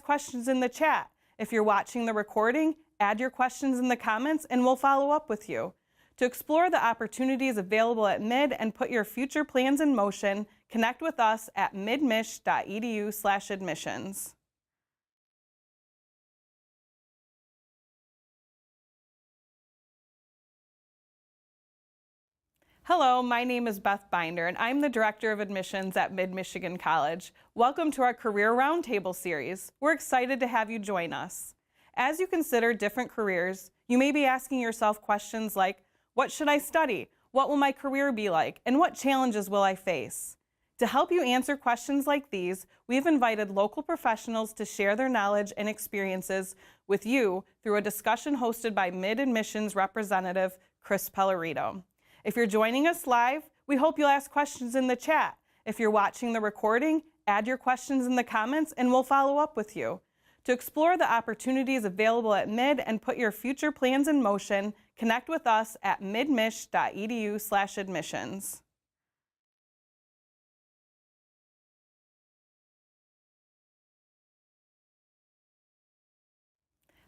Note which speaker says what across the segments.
Speaker 1: questions in the chat. If you're watching the recording, add your questions in the comments and we'll follow up with you. To explore the opportunities available at Mid and put your future plans in motion, connect with us at midmich.edu/admissions. Hello, my name is Beth Binder, and I'm the Director of Admissions at Mid-Michigan College. Welcome to our Career Roundtable series. We're excited to have you join us. As you consider different careers, you may be asking yourself questions like, what should I study? What will my career be like? And what challenges will I face? To help you answer questions like these, we've invited local professionals to share their knowledge and experiences with you through a discussion hosted by Mid-Admissions Representative Chris Pellerito. If you're joining us live, we hope you'll ask questions in the chat. If you're watching the recording, add your questions in the comments and we'll follow up with you. To explore the opportunities available at Mid and put your future plans in motion, connect with us at midmich.edu/admissions.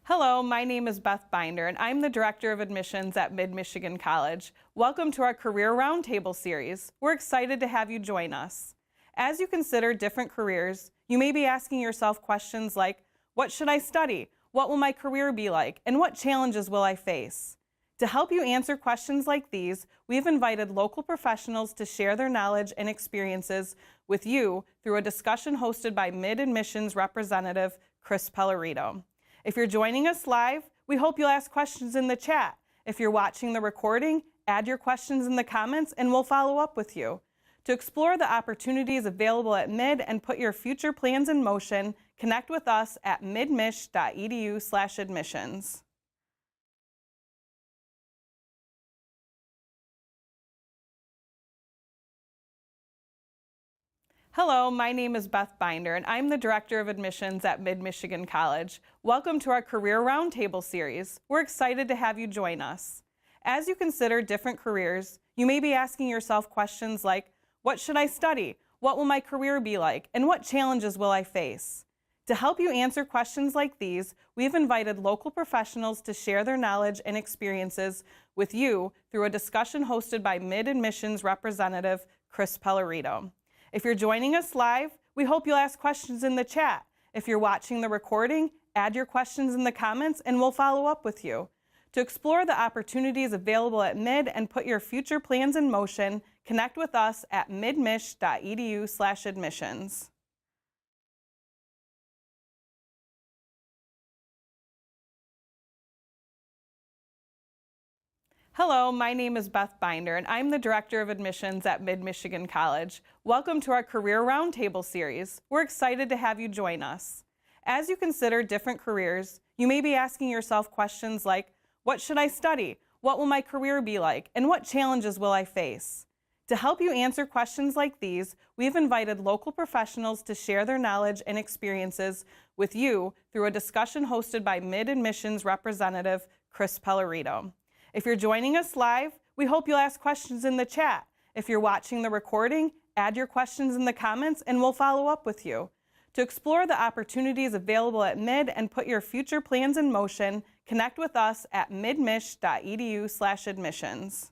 Speaker 1: Hello, my name is Beth Binder, and I'm the Director of Admissions at Mid-Michigan College. Welcome to our Career Roundtable series. We're excited to have you join us. As you consider different careers, you may be asking yourself questions like, what should I study? What will my career be like? And what challenges will I face? To help you answer questions like these, we've invited local professionals to share their knowledge and experiences with you through a discussion hosted by Mid-Admissions Representative Chris Pellerito. If you're joining us live, we hope you'll ask questions in the chat. If you're watching the recording, add your questions in the comments and we'll follow up with you. To explore the opportunities available at Mid and put your future plans in motion, connect with us at midmich.edu/admissions. Hello, my name is Beth Binder, and I'm the Director of Admissions at Mid-Michigan College. Welcome to our Career Roundtable series. We're excited to have you join us. As you consider different careers, you may be asking yourself questions like, what should I study? What will my career be like? And what challenges will I face? To help you answer questions like these, we've invited local professionals to share their knowledge and experiences with you through a discussion hosted by Mid-Admissions Representative Chris Pellerito. If you're joining us live, we hope you'll ask questions in the chat. If you're watching the recording, add your questions in the comments and we'll follow up with you. To explore the opportunities available at Mid and put your future plans in motion, connect with us at midmich.edu/admissions. Hello, my name is Beth Binder, and I'm the Director of Admissions at Mid-Michigan College. Welcome to our Career Roundtable series. We're excited to have you join us. As you consider different careers, you may be asking yourself questions like, what should I study? What will my career be like? And what challenges will I face? To help you answer questions like these, we've invited local professionals to share their knowledge and experiences with you through a discussion hosted by Mid-Admissions Representative Chris Pellerito. If you're joining us live, we hope you'll ask questions in the chat. If you're watching the recording, add your questions in the comments and we'll follow up with you. To explore the opportunities available at Mid and put your future plans in motion, connect with us at midmich.edu/admissions.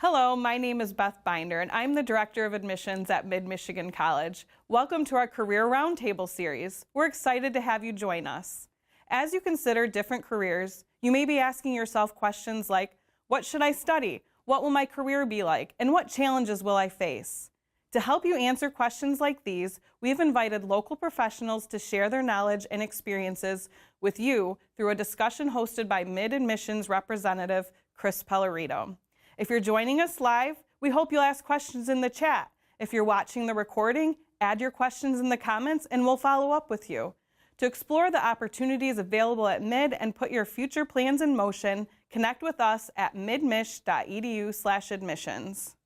Speaker 1: Hello, my name is Beth Binder, and I'm the Director of Admissions at Mid-Michigan College. Welcome to our Career Roundtable series. We're excited to have you join us. As you consider different careers, you may be asking yourself questions like, what should I study? What will my career be like? And what challenges will I face? To help you answer questions like these, we've invited local professionals to share their knowledge and experiences with you through a discussion hosted by Mid-Admissions Representative Chris Pellerito. If you're joining us live, we hope you'll ask questions in the chat. If you're watching the recording, add your questions in the comments and we'll follow up with you. To explore the opportunities available at Mid and put your future plans in motion, connect with us at midmich.edu/admissions.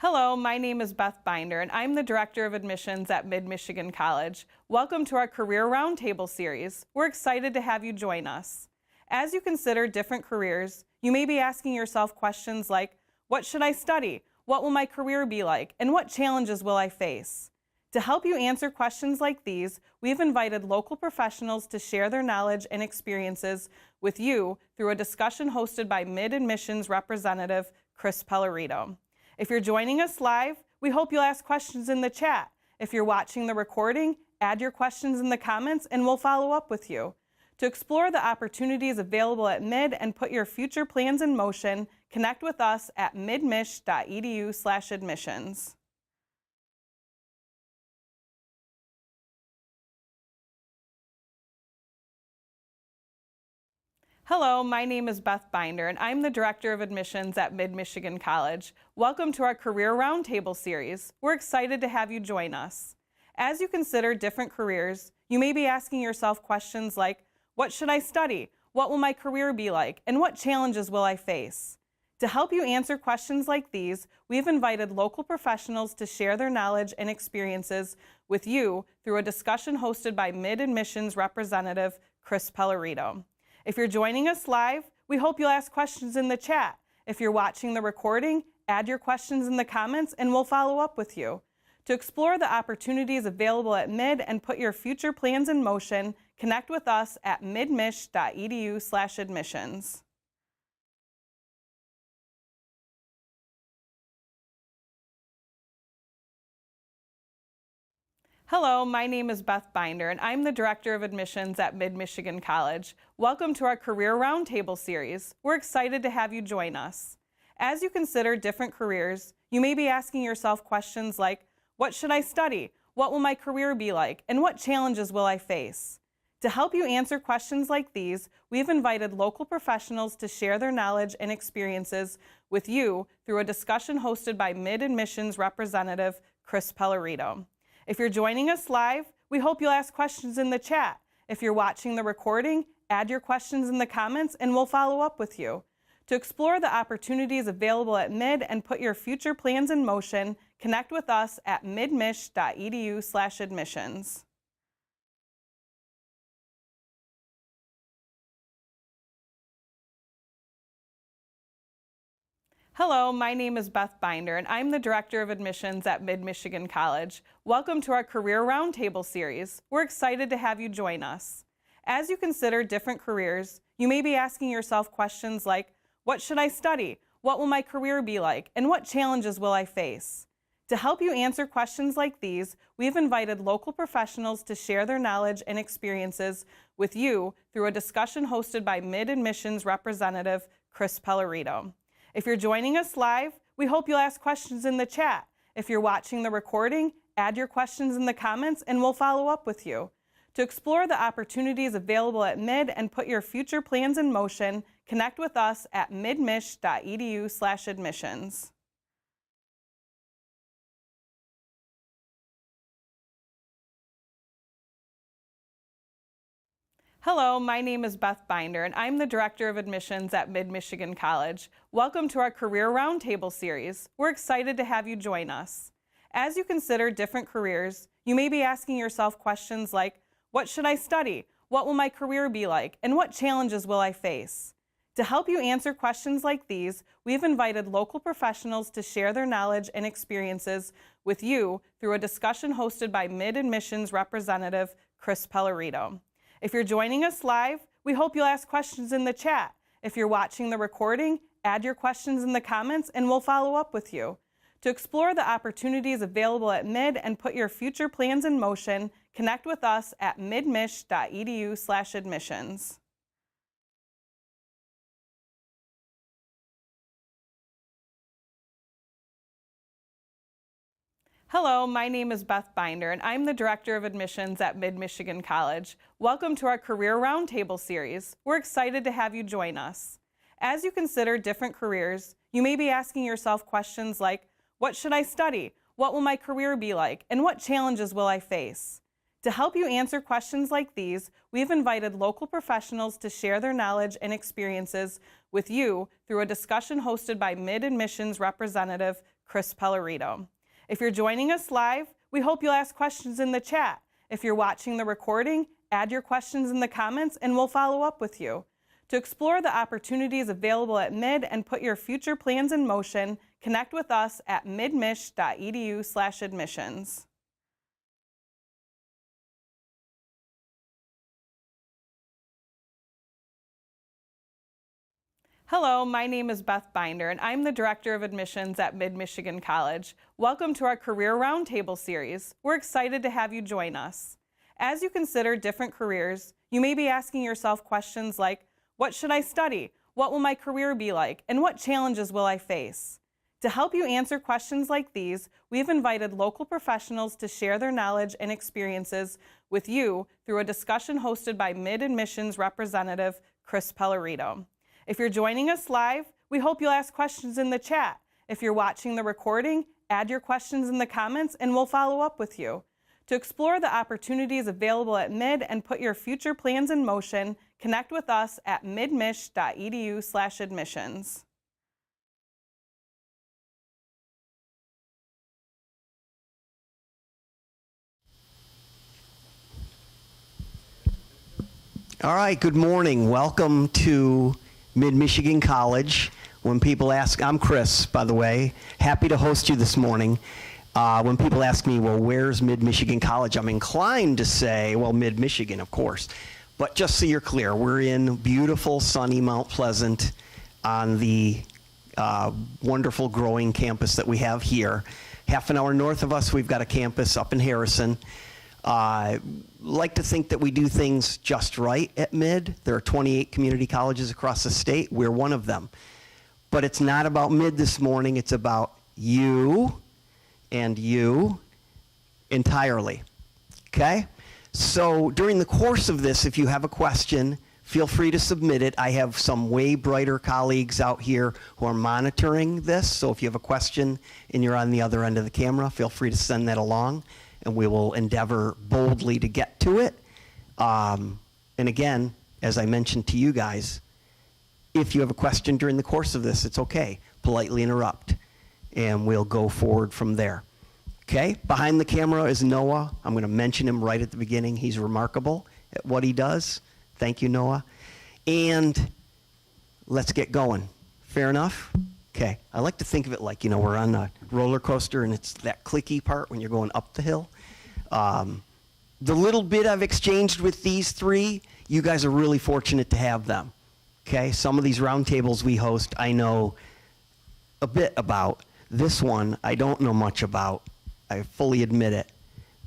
Speaker 1: Hello, my name is Beth Binder, and I'm the Director of Admissions at Mid-Michigan College. Welcome to our Career Roundtable series. We're excited to have you join us. As you consider different careers, you may be asking yourself questions like, what should I study? What will my career be like? And what challenges will I face? To help you answer questions like these, we've invited local professionals to share their knowledge and experiences with you through a discussion hosted by Mid-Admissions Representative Chris Pellerito. If you're joining us live, we hope you'll ask questions in the chat. If you're watching the recording, add your questions in the comments and we'll follow up with you. To explore the opportunities available at Mid and put your future plans in motion, connect with us at midmish.edu/admissions. Hello, my name is Beth Binder, and I'm the Director of Admissions at Mid-Michigan College. Welcome to our Career Roundtable series. We're excited to have you join us. As you consider different careers, you may be asking yourself questions like, what should I study? What will my career be like? And what challenges will I face? To help you answer questions like these, we've invited local professionals to share their knowledge and experiences with you through a discussion hosted by Mid-Admissions Representative Chris Pellerito. If you're joining us live, we hope you'll ask questions in the chat. If you're watching the recording, add your questions in the comments and we'll follow up with you. To explore the opportunities available at Mid and put your future plans in motion, connect with us at midmish.edu/admissions. Hello, my name is Beth Binder, and I'm the Director of Admissions at Mid-Michigan College. Welcome to our Career Roundtable series. We're excited to have you join us. As you consider different careers, you may be asking yourself questions like, what should I study? What will my career be like? And what challenges will I face? To help you answer questions like these, we've invited local professionals to share their knowledge and experiences with you through a discussion hosted by Mid-Admissions Representative Chris Pellerito. If you're joining us live, we hope you'll ask questions in the chat. If you're watching the recording, add your questions in the comments and we'll follow up with you. To explore the opportunities available at Mid and put your future plans in motion, connect with us at midmish.edu/admissions. Hello, my name is Beth Binder, and I'm the Director of Admissions at Mid-Michigan College. Welcome to our Career Roundtable series. We're excited to have you join us. As you consider different careers, you may be asking yourself questions like, what should I study? What will my career be like? And what challenges will I face? To help you answer questions like these, we've invited local professionals to share their knowledge and experiences with you through a discussion hosted by Mid-Admissions Representative Chris Pellerito. If you're joining us live, we hope you'll ask questions in the chat. If you're watching the recording, add your questions in the comments and we'll follow up with you. To explore the opportunities available at Mid and put your future plans in motion, connect with us at midmish.edu/admissions. Hello, my name is Beth Binder, and I'm the Director of Admissions at Mid-Michigan College. Welcome to our Career Roundtable series. We're excited to have you join us. As you consider different careers, you may be asking yourself questions like, what should I study? What will my career be like? And what challenges will I face? To help you answer questions like these, we've invited local professionals to share their knowledge and experiences with you through a discussion hosted by Mid-Admissions Representative Chris Pellerito. If you're joining us live, we hope you'll ask questions in the chat. If you're watching the recording, add your questions in the comments and we'll follow up with you. To explore the opportunities available at Mid and put your future plans in motion, connect with us at midmish.edu/admissions. Hello, my name is Beth Binder, and I'm the Director of Admissions at Mid-Michigan College. Welcome to our Career Roundtable series. We're excited to have you join us. As you consider different careers, you may be asking yourself questions like, what should I study? What will my career be like? And what challenges will I face? To help you answer questions like these, we've invited local professionals to share their knowledge and experiences with you through a discussion hosted by Mid-Admissions Representative Chris Pellerito. If you're joining us live, we hope you'll ask questions in the chat. If you're watching the recording, add your questions in the comments and we'll follow up with you. To explore the opportunities available at Mid and put your future plans in motion, connect with us at midmich.edu/admissions. Hello, my name is Beth Binder, and I'm the Director of Admissions at Mid-Michigan College. Welcome to our Career Roundtable series. We're excited to have you join us. As you consider different careers, you may be asking yourself questions like, what should I study? What will my career be like? And what challenges will I face? To help you answer questions like these, we've invited local professionals to share their knowledge and experiences with you through a discussion hosted by Mid-Admissions representative Chris Pellerito. If you're joining us live, we hope you'll ask questions in the chat. If you're watching the recording, add your questions in the comments and we'll follow up with you. To explore the opportunities available at Mid and put your future plans in motion, connect with us at midmich.edu/admissions.
Speaker 2: All right, good morning. Welcome to Mid-Michigan College. When people ask, I'm Chris, by the way, happy to host you this morning. When people ask me, well, where's Mid-Michigan College? I'm inclined to say, well, Mid-Michigan, of course. But just so you're clear, we're in beautiful, sunny Mount Pleasant on the wonderful growing campus that we have here. Half an hour north of us, we've got a campus up in Harrison. Like to think that we do things just right at Mid. There are 28 community colleges across the state. We're one of them. But it's not about Mid this morning. It's about you and you entirely. Okay? So during the course of this, if you have a question, feel free to submit it. I have some way brighter colleagues out here who are monitoring this. So if you have a question and you're on the other end of the camera, feel free to send that along, and we will endeavor boldly to get to it. And again, as I mentioned to you guys, if you have a question during the course of this, it's okay. Politely interrupt, and we'll go forward from there. Okay? Behind the camera is Noah. I'm going to mention him right at the beginning. He's remarkable at what he does. Thank you, Noah. And let's get going. Fair enough? Okay, I like to think of it like, we're on a roller coaster and it's that clicky part when you're going up the hill. The little bit I've exchanged with these three, you guys are really fortunate to have them. Okay, some of these roundtables we host, I know a bit about. This one, I don't know much about. I fully admit it.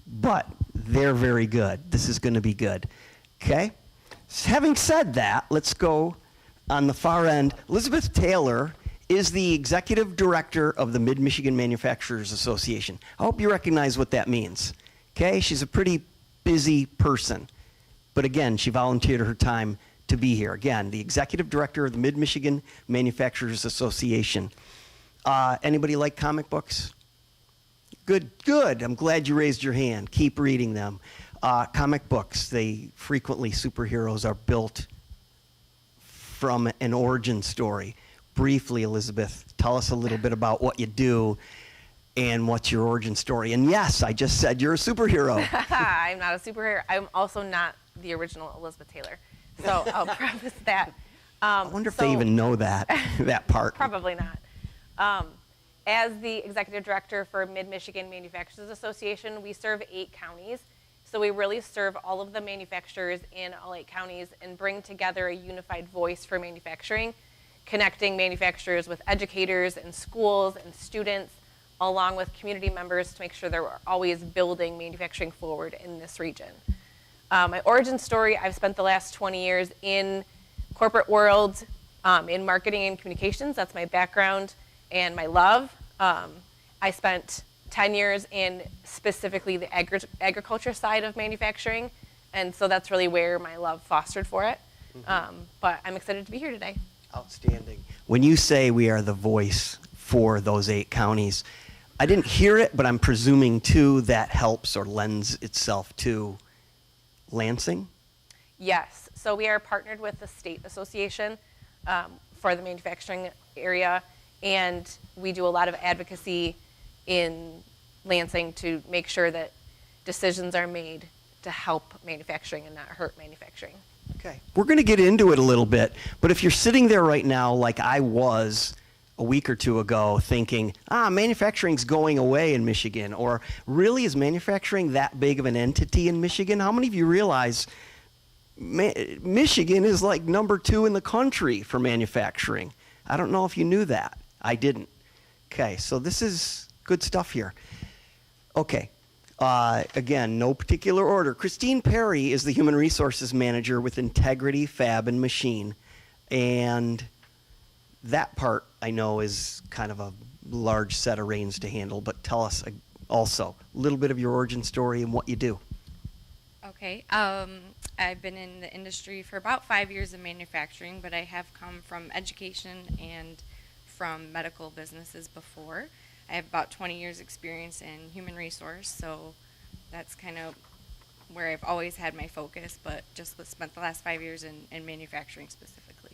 Speaker 2: But they're very good. This is going to be good. Okay? Having said that, let's go on the far end. Elizabeth Taylor is the executive director of the Mid-Michigan Manufacturers Association. I hope you recognize what that means. Okay, she's a pretty busy person. But again, she volunteered her time to be here. Again, the executive director of the Mid-Michigan Manufacturers Association. Anybody like comic books? Good, good. I'm glad you raised your hand. Keep reading them. Comic books, superheroes are built from an origin story. Briefly, Elizabeth, tell us a little bit about what you do and what's your origin story. And yes, I just said you're a superhero.
Speaker 3: I'm not a superhero. I'm also not the original Elizabeth Taylor. So I'll preface that.
Speaker 2: I wonder if they even know that part.
Speaker 3: Probably not. As the executive director for Mid-Michigan Manufacturers Association, we serve 8 counties. So we really serve all of the manufacturers in all 8 counties and bring together a unified voice for manufacturing, connecting manufacturers with educators and schools and students, along with community members to make sure they're always building manufacturing forward in this region. My origin story, I've spent the last 20 years in corporate world, in marketing and communications. That's my background and my love. I spent 10 years in specifically the agriculture side of manufacturing, and so that's really where my love fostered for it. But I'm excited to be here today.
Speaker 2: Outstanding. When you say we are the voice for those 8 counties, I didn't hear it, but I'm presuming too that helps or lends itself to Lansing?
Speaker 3: Yes. So we are partnered with the state association for the manufacturing area, and we do a lot of advocacy in Lansing to make sure that decisions are made to help manufacturing and not hurt manufacturing.
Speaker 2: Okay. We're going to get into it a little bit, but if you're sitting there right now like I was a week or two ago thinking, manufacturing's going away in Michigan, or really is manufacturing that big of an entity in Michigan? How many of you realize Michigan is like number 2 in the country for manufacturing? I don't know if you knew that. I didn't. Okay, so this is good stuff here. Okay. Again, no particular order. Christine Perry is the Human Resources Manager with Integrity Fab and Machine. And that part, I know, is kind of a large set of reins to handle. But tell us also a little bit of your origin story and what you do.
Speaker 4: Okay. I've been in the industry for about 5 years in manufacturing, but I have come from education and from medical businesses before. I have about 20 years experience in human resource, so that's kind of where I've always had my focus, but just spent the last 5 years in manufacturing specifically.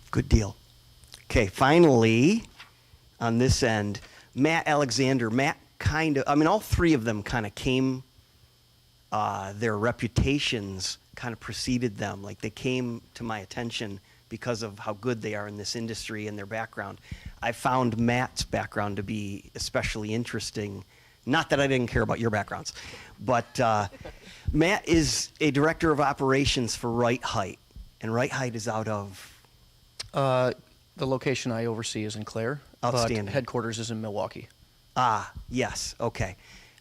Speaker 2: Good deal. Okay, finally, on this end, Matt Alexander. Matt all three of them kind of came, their reputations kind of preceded them. Like they came to my attention because of how good they are in this industry and their background. I found Matt's background to be especially interesting. Not that I didn't care about your backgrounds, but Matt is a director of operations for Right Height, and Right Height is out of?
Speaker 5: The location I oversee is in Clare.
Speaker 2: Outstanding.
Speaker 5: But headquarters is in Milwaukee.
Speaker 2: Yes, okay.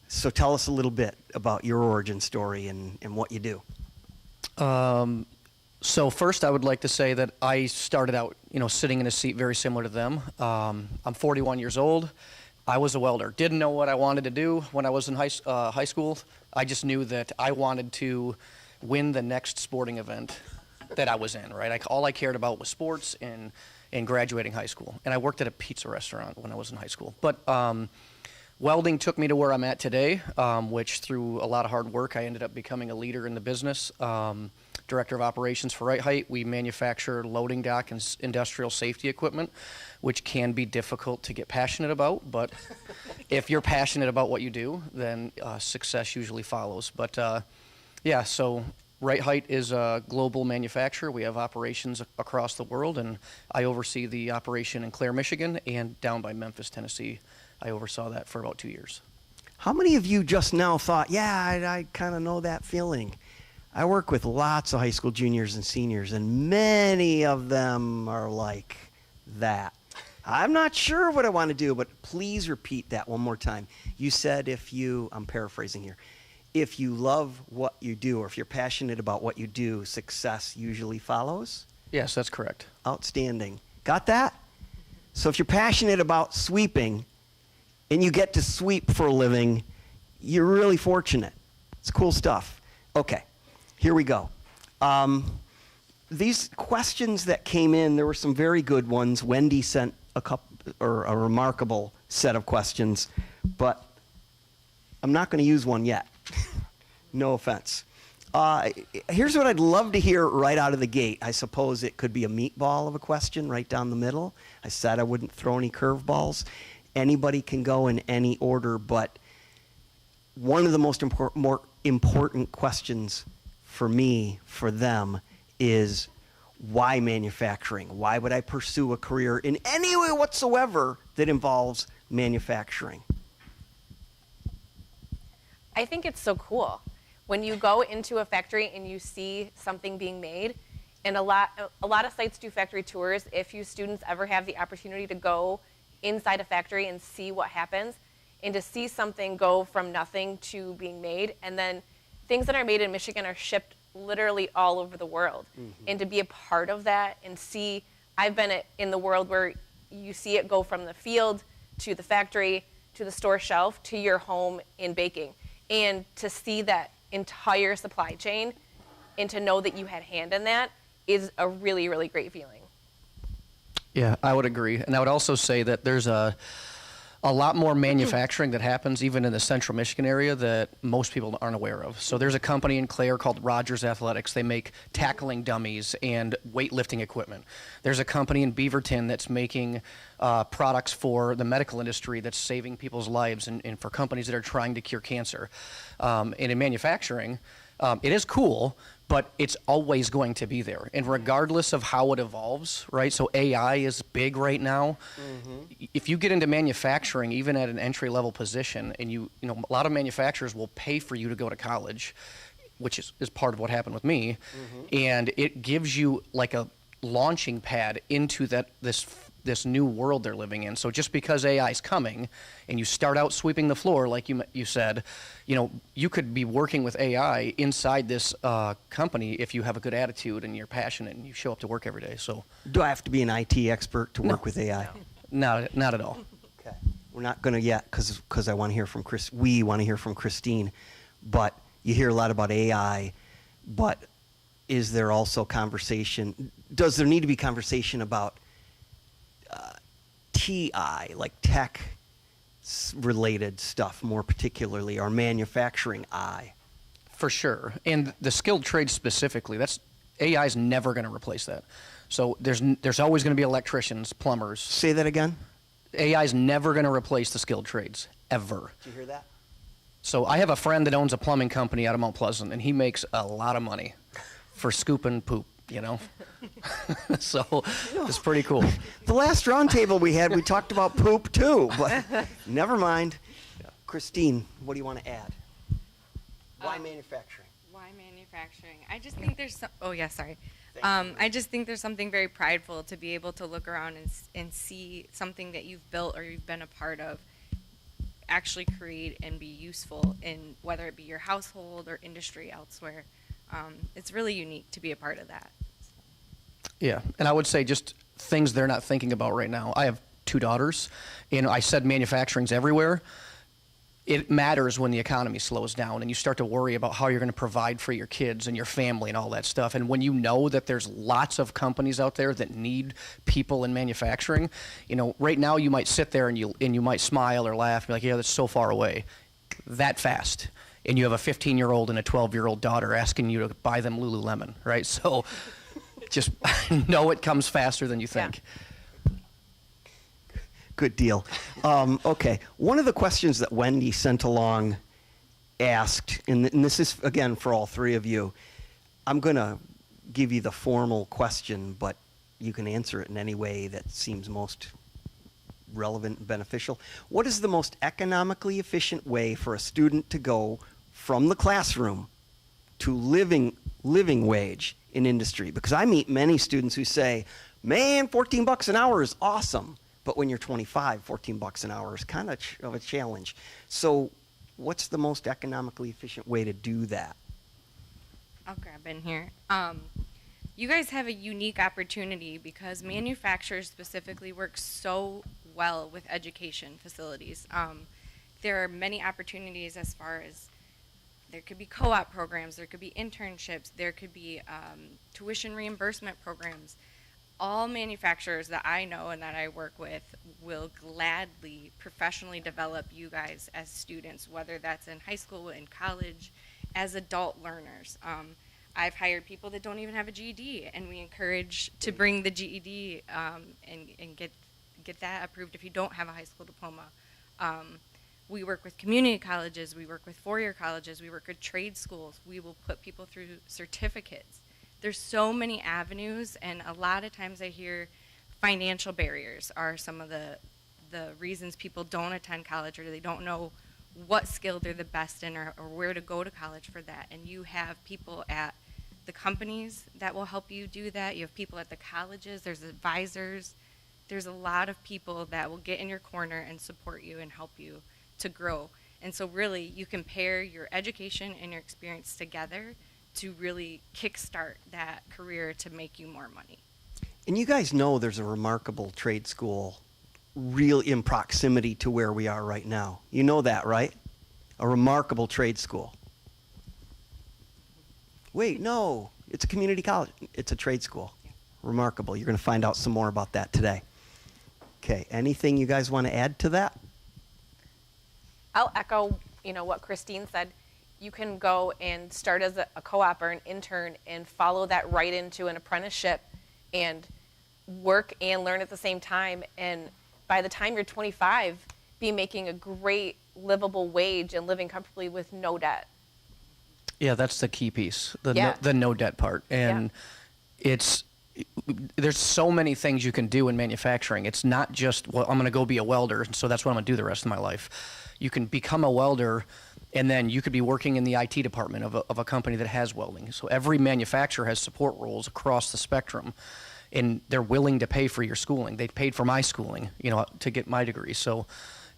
Speaker 2: So tell us a little bit about your origin story and what you do.
Speaker 5: So first, I would like to say that I started out, sitting in a seat very similar to them. I'm 41 years old. I was a welder. Didn't know what I wanted to do when I was in high school. I just knew that I wanted to win the next sporting event that I was in, right? All I cared about was sports and graduating high school. And I worked at a pizza restaurant when I was in high school. But welding took me to where I'm at today, which through a lot of hard work, I ended up becoming a leader in the business. Director of operations for Right Height. We manufacture loading dock and industrial safety equipment, which can be difficult to get passionate about. But if you're passionate about what you do, then success usually follows. But so Right Height is a global manufacturer. We have operations across the world, and I oversee the operation in Clare, Michigan, and down by Memphis, Tennessee. I oversaw that for about 2 years.
Speaker 2: How many of you just now thought, I kind of know that feeling? I work with lots of high school juniors and seniors, and many of them are like that. I'm not sure what I want to do, but please repeat that one more time. You said I'm paraphrasing here, if you love what you do, or if you're passionate about what you do, success usually follows?
Speaker 5: Yes, that's correct.
Speaker 2: Outstanding. Got that? So if you're passionate about sweeping, and you get to sweep for a living, you're really fortunate. It's cool stuff. Okay. Here we go. These questions that came in, there were some very good ones. Wendy sent a remarkable set of questions, but I'm not going to use one yet. No offense. Here's what I'd love to hear right out of the gate. I suppose it could be a meatball of a question right down the middle. I said I wouldn't throw any curveballs. Anybody can go in any order, but one of the most more important questions for me, for them, is why manufacturing? Why would I pursue a career in any way whatsoever that involves manufacturing?
Speaker 3: I think it's so cool when you go into a factory and you see something being made. And a lot of sites do factory tours. If you students ever have the opportunity to go inside a factory and see what happens, and to see something go from nothing to being made, and then things that are made in Michigan are shipped literally all over the world. Mm-hmm. And to be a part of that and see, I've been in the world where you see it go from the field to the factory to the store shelf to your home in baking. And to see that entire supply chain and to know that you had hand in that is a really, really great feeling.
Speaker 5: Yeah, I would agree. And I would also say that there's a a lot more manufacturing that happens even in the central Michigan area that most people aren't aware of. So there's a company in Clare called Rogers Athletics. They make tackling dummies and weightlifting equipment. There's a company in Beaverton that's making products for the medical industry that's saving people's lives and for companies that are trying to cure cancer. And in manufacturing, it is cool, but it's always going to be there. And regardless of how it evolves, right? So AI is big right now. If you get into manufacturing, even at an entry-level position, and you know, a lot of manufacturers will pay for you to go to college, which is part of what happened with me. And it gives you like a launching pad into this new world they're living in. So just because AI is coming and you start out sweeping the floor, like you said, you know, you could be working with AI inside this company if you have a good attitude and you're passionate and you show up to work every day. So
Speaker 2: Do I have to be an IT expert to work with AI?
Speaker 5: not at all.
Speaker 2: Okay. We're not going to yet because I want to hear from Chris. We want to hear from Christine. But you hear a lot about AI, but is there also conversation? Does there need to be conversation about TI, like tech related stuff more particularly, or manufacturing I?
Speaker 5: For sure. And the skilled trades specifically, AI is never going to replace that. So there's always going to be electricians, plumbers.
Speaker 2: Say that again?
Speaker 5: AI is never going to replace the skilled trades, ever.
Speaker 2: Did you hear that?
Speaker 5: So I have a friend that owns a plumbing company out of Mount Pleasant, and he makes a lot of money for scooping poop, you know? So it's pretty cool.
Speaker 2: The last roundtable we had, we talked about poop too, but never mind. Christine, what do you want to add? Why manufacturing?
Speaker 4: Why manufacturing? I just think there's I just think there's something very prideful to be able to look around and see something that you've built or you've been a part of actually create and be useful in whether it be your household or industry elsewhere. It's really unique to be a part of that.
Speaker 5: Yeah, and I would say just things they're not thinking about right now. I have 2 daughters, and I said manufacturing's everywhere. It matters when the economy slows down and you start to worry about how you're going to provide for your kids and your family and all that stuff. And when you know that there's lots of companies out there that need people in manufacturing, you know, right now you might sit there and you might smile or laugh and be like, yeah, that's so far away. That fast. And you have a 15-year-old and a 12-year-old daughter asking you to buy them Lululemon, right? So just know it comes faster than you think.
Speaker 2: Good deal. Okay. One of the questions that Wendy sent along asked, and this is, again, for all 3 of you, I'm going to give you the formal question, but you can answer it in any way that seems most relevant and beneficial. What is the most economically efficient way for a student to go from the classroom to living wage in industry? Because I meet many students who say, man, $14 an hour is awesome. But when you're 25, $14 an hour is kind of a challenge. So what's the most economically efficient way to do that?
Speaker 4: I'll grab in here. You guys have a unique opportunity because manufacturers specifically work so well with education facilities. There are many opportunities as far as there could be co-op programs, there could be internships, there could be tuition reimbursement programs. All manufacturers that I know and that I work with will gladly professionally develop you guys as students, whether that's in high school, in college, as adult learners. I've hired people that don't even have a GED, and we encourage to bring the GED and get that approved if you don't have a high school diploma. We work with community colleges, we work with four-year colleges, we work with trade schools. We will put people through certificates. There's so many avenues, and a lot of times I hear financial barriers are some of the reasons people don't attend college, or they don't know what skill they're the best in, or where to go to college for that. And you have people at the companies that will help you do that. You have people at the colleges, there's advisors. There's a lot of people that will get in your corner and support you and help you to grow. And so really, you can pair your education and your experience together to really kickstart that career to make you more money.
Speaker 2: And you guys know there's a remarkable trade school real in proximity to where we are right now. You know that, right? A remarkable trade school. Wait, no, it's a community college. It's a trade school. Yeah. Remarkable. You're going to find out some more about that today. Okay, anything you guys want to add to that?
Speaker 3: I'll echo, what Christine said. You can go and start as a co-op or an intern and follow that right into an apprenticeship and work and learn at the same time. And by the time you're 25, be making a great livable wage and living comfortably with no debt.
Speaker 5: Yeah, that's the key piece, the
Speaker 3: Yeah.
Speaker 5: no debt part. And there's so many things you can do in manufacturing. It's not just, well, I'm going to go be a welder, so that's what I'm going to do the rest of my life. You can become a welder, and then you could be working in the IT department of a company that has welding. So every manufacturer has support roles across the spectrum, and they're willing to pay for your schooling. They paid for my schooling, to get my degree. So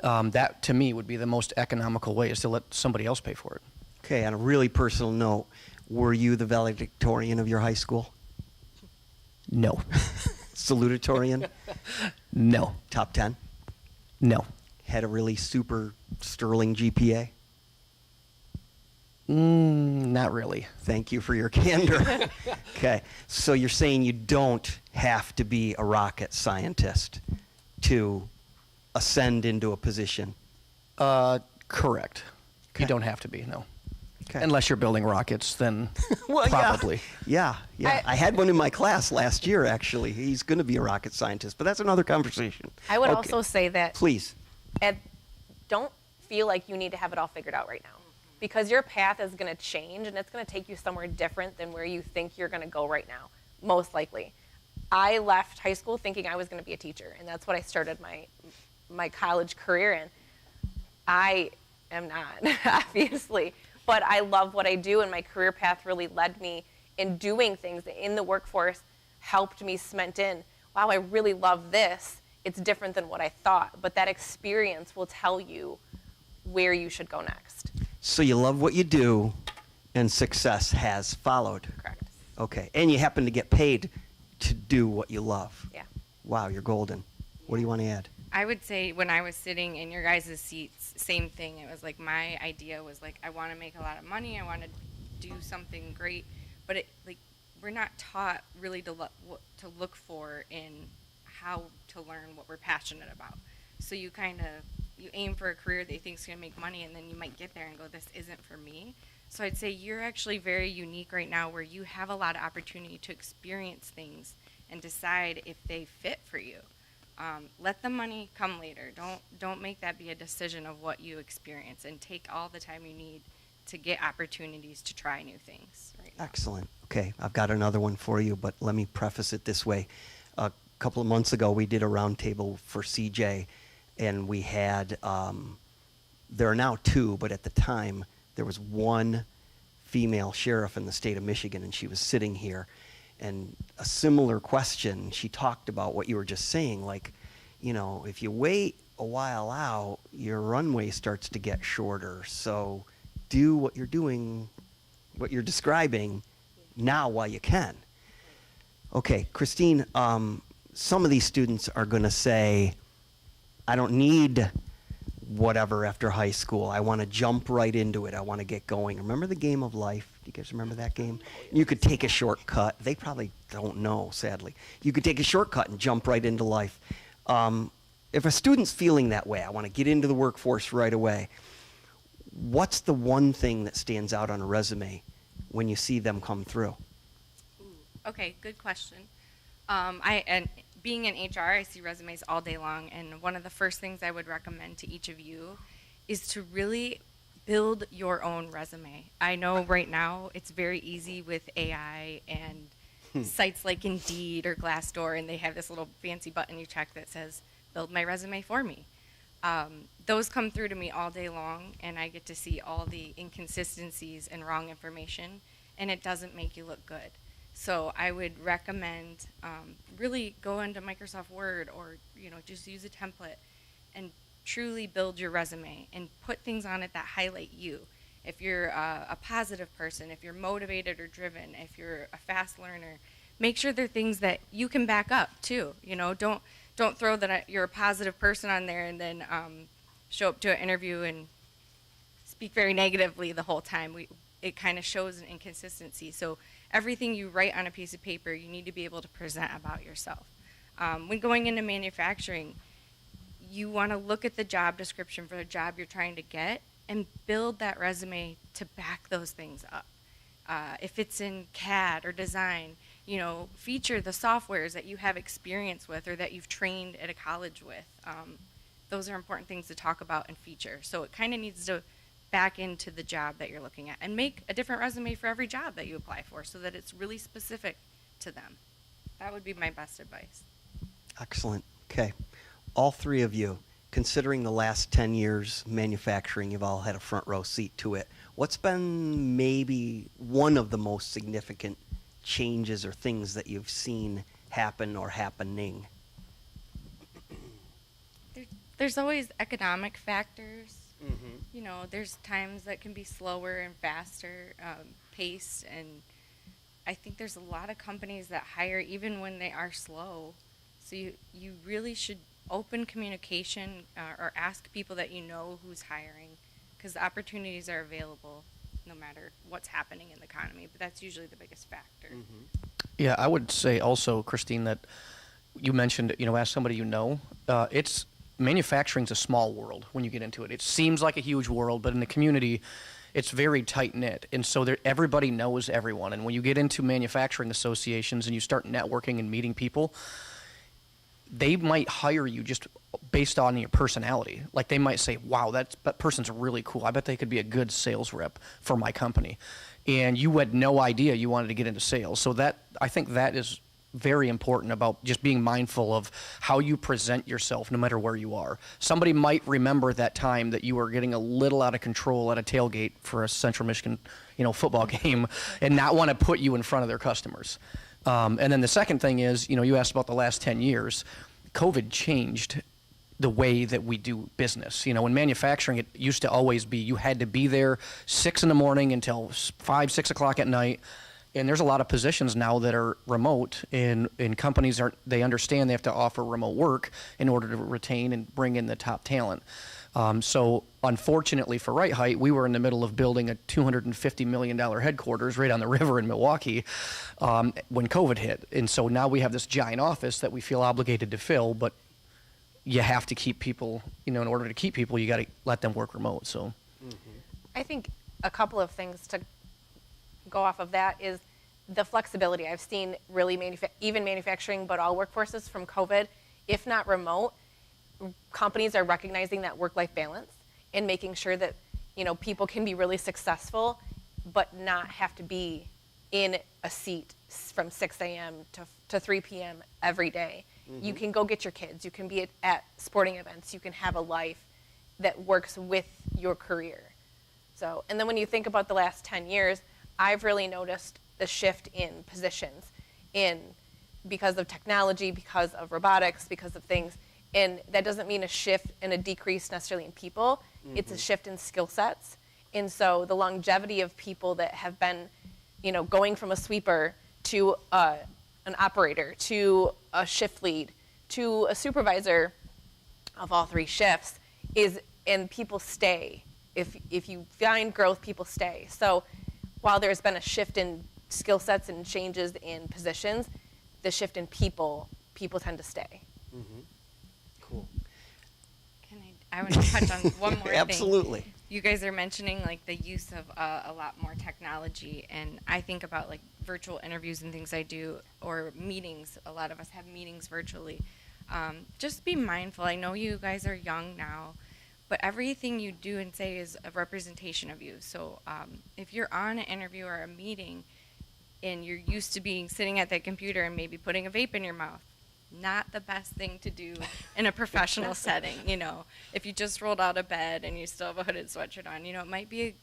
Speaker 5: that, to me, would be the most economical way, is to let somebody else pay for it.
Speaker 2: Okay, on a really personal note, were you the valedictorian of your high school?
Speaker 5: No.
Speaker 2: Salutatorian?
Speaker 5: No.
Speaker 2: Top 10?
Speaker 5: No.
Speaker 2: Had a really super sterling GPA?
Speaker 5: Not really.
Speaker 2: Thank you for your candor. Okay, so you're saying you don't have to be a rocket scientist to ascend into a position?
Speaker 5: Correct.
Speaker 2: Okay.
Speaker 5: You don't have to be, no.
Speaker 2: Okay.
Speaker 5: Unless you're building rockets, then
Speaker 2: Well,
Speaker 5: probably.
Speaker 2: Yeah. I had one in my class last year, actually. He's going to be a rocket scientist, but that's another conversation.
Speaker 3: I would
Speaker 2: Okay.
Speaker 3: also say that
Speaker 2: Please.
Speaker 3: don't feel like you need to have it all figured out right now, because your path is going to change and it's going to take you somewhere different than where you think you're going to go right now, most likely. I left high school thinking I was going to be a teacher, and that's what I started my college career in. I am not, obviously, but I love what I do, and my career path really led me in doing things in the workforce, helped me cement in, wow, I really love this. It's different than what I thought, but that experience will tell you where you should go next.
Speaker 2: So you love what you do, and success has followed.
Speaker 3: Correct.
Speaker 2: Okay, and you happen to get paid to do what you love.
Speaker 3: Yeah.
Speaker 2: Wow, you're golden. What do you want to add?
Speaker 4: I would say when I was sitting in your guys' seats, same thing. It was like my idea was like, I want to make a lot of money. I want to do something great. But we're not taught really to look for in how to learn what we're passionate about. So you aim for a career that you think is going to make money, and then you might get there and go, this isn't for me. So I'd say you're actually very unique right now, where you have a lot of opportunity to experience things and decide if they fit for you. Let the money come later. Don't make that be a decision of what you experience, and take all the time you need to get opportunities to try new things right now.
Speaker 2: Excellent. Okay, I've got another one for you, but let me preface it this way. A couple of months ago, we did a roundtable for CJ, and we had, there are now two, but at the time, there was one female sheriff in the state of Michigan, and she was sitting here. And a similar question, she talked about what you were just saying, like, if you wait a while out, your runway starts to get shorter. So do what you're doing, what you're describing now while you can. Okay, Christine, some of these students are going to say, I don't need whatever after high school. I want to jump right into it. I want to get going. Remember the game of life? Do you guys remember that game? You could take a shortcut. They probably don't know, sadly. You could take a shortcut and jump right into life. If a student's feeling that way, I want to get into the workforce right away, what's the one thing that stands out on a resume when you see them come through?
Speaker 4: Okay, good question. Being in HR, I see resumes all day long, and one of the first things I would recommend to each of you is to really build your own resume. I know right now it's very easy with AI and sites like Indeed or Glassdoor, and they have this little fancy button you check that says, build my resume for me. Those come through to me all day long, and I get to see all the inconsistencies and wrong information, and it doesn't make you look good. So I would recommend really go into Microsoft Word, or just use a template and truly build your resume and put things on it that highlight you. If you're a positive person, if you're motivated or driven, if you're a fast learner, make sure they're things that you can back up too. Don't throw that you're a positive person on there and then show up to an interview and speak very negatively the whole time. It kind of shows an inconsistency. So everything you write on a piece of paper, you need to be able to present about yourself. When going into manufacturing, you want to look at the job description for the job you're trying to get and build that resume to back those things up. If it's in CAD or design, feature the softwares that you have experience with or that you've trained at a college with. Those are important things to talk about and feature. So it kind of needs to back into the job that you're looking at and make a different resume for every job that you apply for so that it's really specific to them. That would be my best advice.
Speaker 2: Excellent. Okay. All three of you, considering the last 10 years manufacturing, you've all had a front row seat to it. What's been maybe one of the most significant changes or things that you've seen happen or happening?
Speaker 4: There's always economic factors. There's times that can be slower and faster paced, and I think there's a lot of companies that hire even when they are slow. So you really should open communication or ask people that you know who's hiring, because the opportunities are available no matter what's happening in the economy, but that's usually the biggest factor.
Speaker 5: Yeah, I would say also, Christine, that you mentioned, ask somebody it's manufacturing's a small world when you get into it. It seems like a huge world, but in the community, it's very tight-knit. And so everybody knows everyone. And when you get into manufacturing associations and you start networking and meeting people, they might hire you just based on your personality. Like they might say, wow, that person's really cool. I bet they could be a good sales rep for my company. And you had no idea you wanted to get into sales. So I think that is very important about just being mindful of how you present yourself no matter where you are. Somebody might remember that time that you were getting a little out of control at a tailgate for a Central Michigan, football game and not want to put you in front of their customers. And then the second thing is, you asked about the last 10 years. COVID changed the way that we do business. In manufacturing, it used to always be you had to be there 6 a.m. until 5, 6 o'clock at night. And there's a lot of positions now that are remote, and companies they understand they have to offer remote work in order to retain and bring in the top talent. So unfortunately for Right Height, we were in the middle of building a $250 million headquarters right on the river in Milwaukee when COVID hit. And so now we have this giant office that we feel obligated to fill, but you have to keep people, in order to keep people, you got to let them work remote. So
Speaker 3: I think a couple of things to go off of that is the flexibility. I've seen really even manufacturing, but all workforces from COVID, if not remote, companies are recognizing that work-life balance and making sure that people can be really successful, but not have to be in a seat from 6 a.m. to 3 p.m. every day. You can go get your kids. You can be at sporting events. You can have a life that works with your career. So, and then when you think about the last 10 years, I've really noticed the shift in positions because of technology, because of robotics, because of things. And that doesn't mean a shift and a decrease necessarily in people. It's a shift in skill sets. And so the longevity of people that have been, going from a sweeper to an operator to a shift lead to a supervisor of all three shifts and people stay. If you find growth, people stay. So while there's been a shift in skill sets and changes in positions, the shift in people tend to stay.
Speaker 2: Cool.
Speaker 4: I want to touch on one more thing.
Speaker 2: Absolutely.
Speaker 4: You guys are mentioning the use of a lot more technology, and I think about virtual interviews and things I do, or meetings. A lot of us have meetings virtually. Just be mindful. I know you guys are young now, but everything you do and say is a representation of you. So if you're on an interview or a meeting and you're used to sitting at that computer and maybe putting a vape in your mouth, not the best thing to do in a professional setting. If you just rolled out of bed and you still have a hooded sweatshirt on, it might be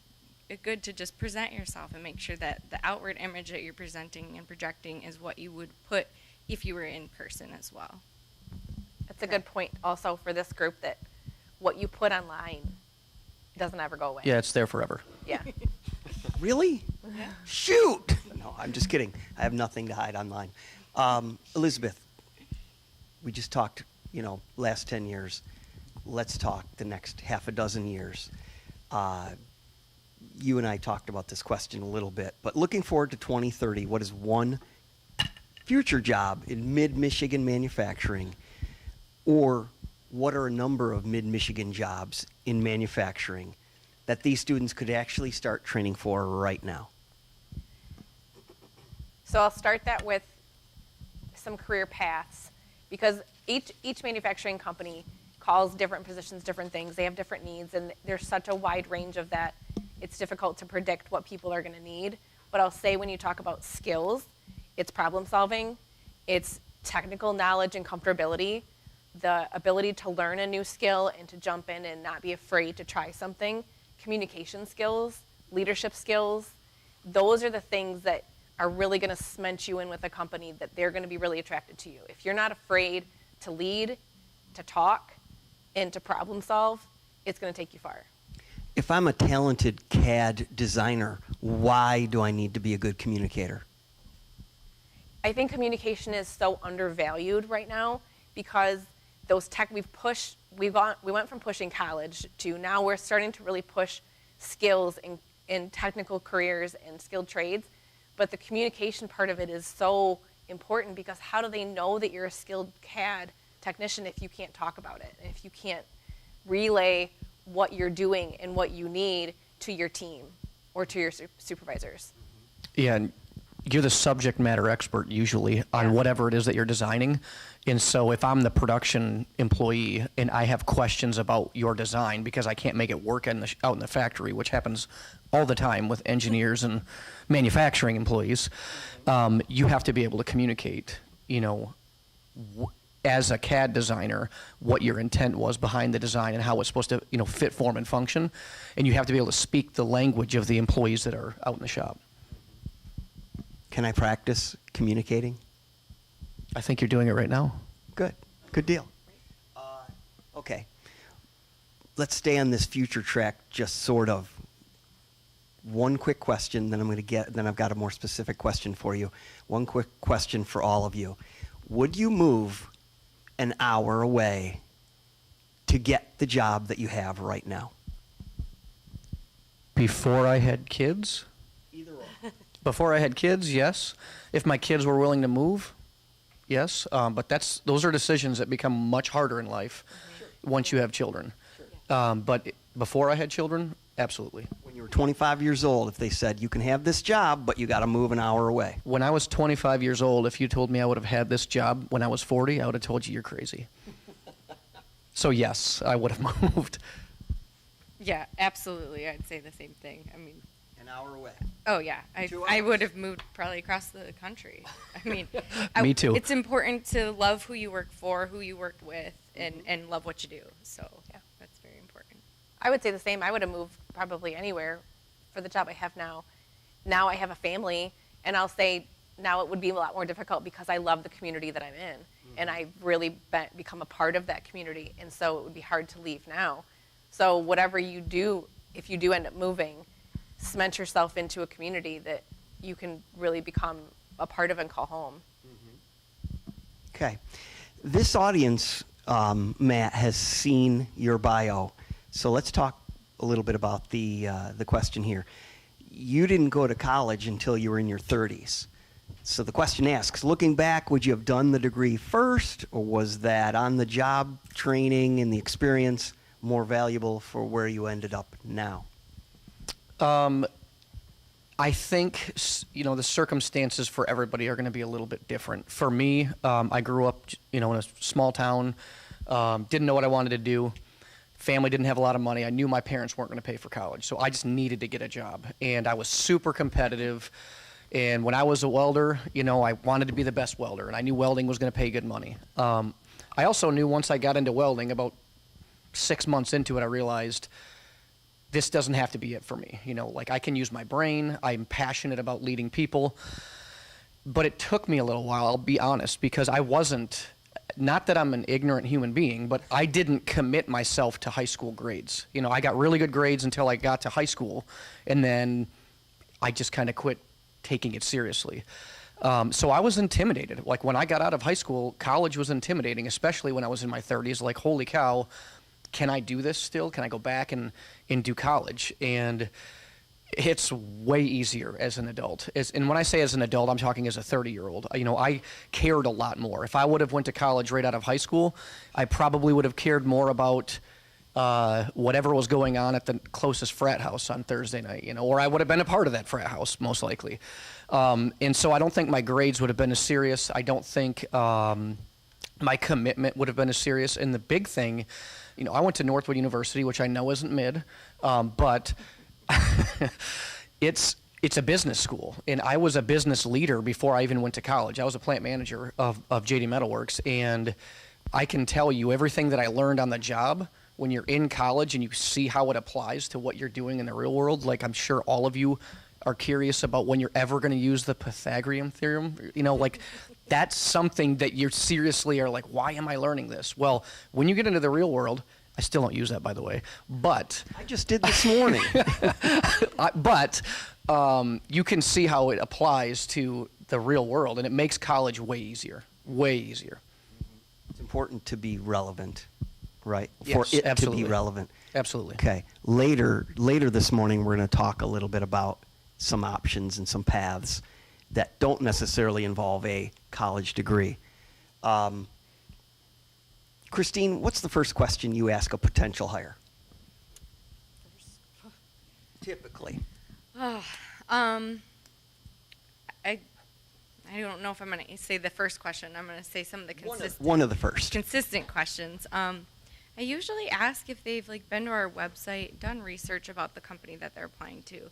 Speaker 4: good to just present yourself and make sure that the outward image that you're presenting and projecting is what you would put if you were in person as well.
Speaker 3: That's a good point also for this group, that what you put online doesn't ever go away.
Speaker 5: yeah, it's there forever.
Speaker 3: Yeah.
Speaker 2: Really? Yeah. Shoot! No, I'm just kidding. I have nothing to hide online. Elizabeth, we just talked, last 10 years. Let's talk the next half a dozen years. You and I talked about this question a little bit, but looking forward to 2030, what is one future job in mid-Michigan manufacturing or what are a number of mid-Michigan jobs in manufacturing that these students could actually start training for right now?
Speaker 3: So I'll start that with some career paths, because each manufacturing company calls different positions different things. They have different needs, and there's such a wide range of that. It's difficult to predict what people are going to need. But I'll say when you talk about skills, it's problem solving, it's technical knowledge and comfortability, the ability to learn a new skill and to jump in and not be afraid to try something, communication skills, leadership skills. Those are the things that are really going to cement you in with a company, that they're going to be really attracted to you. If you're not afraid to lead, to talk, and to problem solve, it's going to take you far.
Speaker 2: If I'm a talented CAD designer, why do I need to be a good communicator?
Speaker 3: I think communication is so undervalued right now, because those we went from pushing college to now we're starting to really push skills in technical careers and skilled trades. But the communication part of it is so important, because how do they know that you're a skilled CAD technician if you can't talk about it, if you can't relay what you're doing and what you need to your team or to your supervisors?
Speaker 5: Yeah, and you're the subject matter expert usually on whatever it is that you're designing. And so if I'm the production employee and I have questions about your design because I can't make it work out in the factory, which happens all the time with engineers and manufacturing employees, you have to be able to communicate, as a CAD designer, what your intent was behind the design and how it's supposed to, fit, form, and function. And you have to be able to speak the language of the employees that are out in the shop.
Speaker 2: Can I practice communicating?
Speaker 5: I think you're doing it right now.
Speaker 2: Good deal. Okay. Let's stay on this future track, just sort of. One quick question, then I've got a more specific question for you. One quick question for all of you. Would you move an hour away to get the job that you have right now?
Speaker 5: Before I had kids?
Speaker 2: Either or.
Speaker 5: Before I had kids, yes. If my kids were willing to move, yes. But those are decisions that become much harder in life once you have children. But before I had children, absolutely.
Speaker 2: When you were 25 years old, if they said, you can have this job, but you got to move an hour away.
Speaker 5: When I was 25 years old, if you told me I would have had this job when I was 40, I would have told you you're crazy. So yes, I would have moved.
Speaker 4: Yeah, absolutely. I'd say the same thing. I mean,
Speaker 2: An hour away.
Speaker 4: oh yeah,
Speaker 2: 2
Speaker 4: I
Speaker 2: hours.
Speaker 4: would have moved probably across the country. I mean,
Speaker 5: Me too.
Speaker 4: It's important to love who you work for, who you work with, and love what you do. So yeah, that's very important.
Speaker 3: I would say the same. I would have moved probably anywhere for the job I have now. Now I have a family, and I'll say now it would be a lot more difficult because I love the community that I'm in, and I've really become a part of that community, and so it would be hard to leave now. So whatever you do, if you do end up moving, cement yourself into a community that you can really become a part of and call home.
Speaker 2: Okay. This audience, Matt, has seen your bio. So let's talk a little bit about the question here. You didn't go to college until you were in your 30s. So the question asks, looking back, would you have done the degree first, or was that on-the-job training and the experience more valuable for where you ended up now?
Speaker 5: I think, the circumstances for everybody are going to be a little bit different. For me, I grew up, in a small town, didn't know what I wanted to do. Family didn't have a lot of money. I knew my parents weren't going to pay for college, so I just needed to get a job. And I was super competitive. And when I was a welder, I wanted to be the best welder, and I knew welding was going to pay good money. I also knew once I got into welding, about 6 months into it, I realized this doesn't have to be it for me. I can use my brain. I'm passionate about leading people. But it took me a little while, I'll be honest, because I wasn't, not that I'm an ignorant human being, but I didn't commit myself to high school grades. I got really good grades until I got to high school, and then I just kind of quit taking it seriously. So I was intimidated. Like when I got out of high school, college was intimidating, especially when I was in my 30s. Like, holy cow, can I do this still? Can I go back and do college? And It's way easier as an adult. And when I say as an adult, I'm talking as a 30-year-old. You know, I cared a lot more. If I would have went to college right out of high school, I probably would have cared more about whatever was going on at the closest frat house on Thursday night, you know, or I would have been a part of that frat house, most likely. And so I don't think my grades would have been as serious. I don't think my commitment would have been as serious. And the big thing, you know, I went to Northwood University, which I know isn't mid, but it's a business school, and I was a business leader before I even went to college. I was a plant manager of JD Metalworks, and I can tell you everything that I learned on the job when you're in college and you see how it applies to what you're doing in the real world. Like, I'm sure all of you are curious about when you're ever going to use the Pythagorean theorem. You know, like, that's something that you seriously are like, why am I learning this? Well, when you get into the real world, I still don't use that, by the way, but
Speaker 2: I just did this morning.
Speaker 5: but you can see how it applies to the real world, and it makes college way easier, way easier.
Speaker 2: It's important to be relevant, right?
Speaker 5: Yes,
Speaker 2: For it
Speaker 5: absolutely.
Speaker 2: to be relevant.
Speaker 5: Absolutely.
Speaker 2: Okay. Later this morning, we're going to talk a little bit about some options and some paths that don't necessarily involve a college degree. Christine, what's the first question you ask a potential hire? Typically.
Speaker 4: I don't know if I'm going to say the first question. I'm going to say some of the
Speaker 2: One of the first.
Speaker 4: consistent questions. I usually ask if they've been to our website, done research about the company that they're applying to.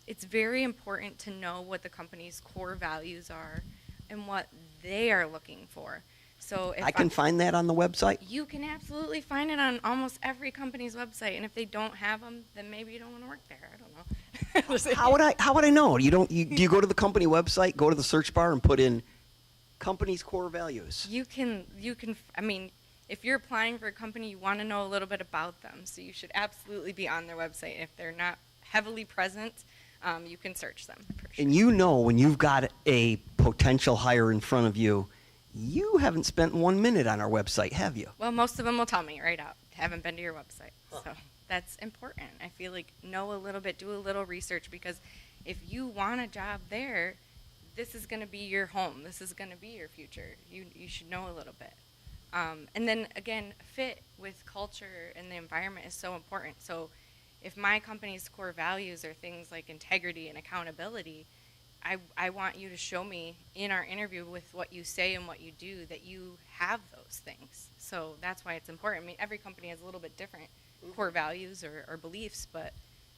Speaker 4: It's very important to know what the company's core values are and what they are looking for. So if
Speaker 2: I can find that on the website?
Speaker 4: you can absolutely find it on almost every company's website, and if they don't have them, then maybe you don't want to work there. I don't know.
Speaker 2: How would I know? Do you go to the company website, go to the search bar, and put in company's core values?
Speaker 4: You can. I mean, if you're applying for a company, you want to know a little bit about them. So you should absolutely be on their website. If they're not heavily present, you can search them for sure.
Speaker 2: And you know when you've got a potential hire in front of you, you haven't spent 1 minute on our website, have you?
Speaker 4: Well, most of them will tell me right out. Haven't been to your website. So that's important. I feel like know a little bit, do a little research, because if you want a job there, this is going to be your home. This is going to be your future. You should know a little bit. And then again, fit with culture and the environment is so important. So if my company's core values are things like integrity and accountability, I want you to show me in our interview with what you say and what you do that you have those things. So that's why it's important. I mean, every company has a little bit different core values or beliefs, but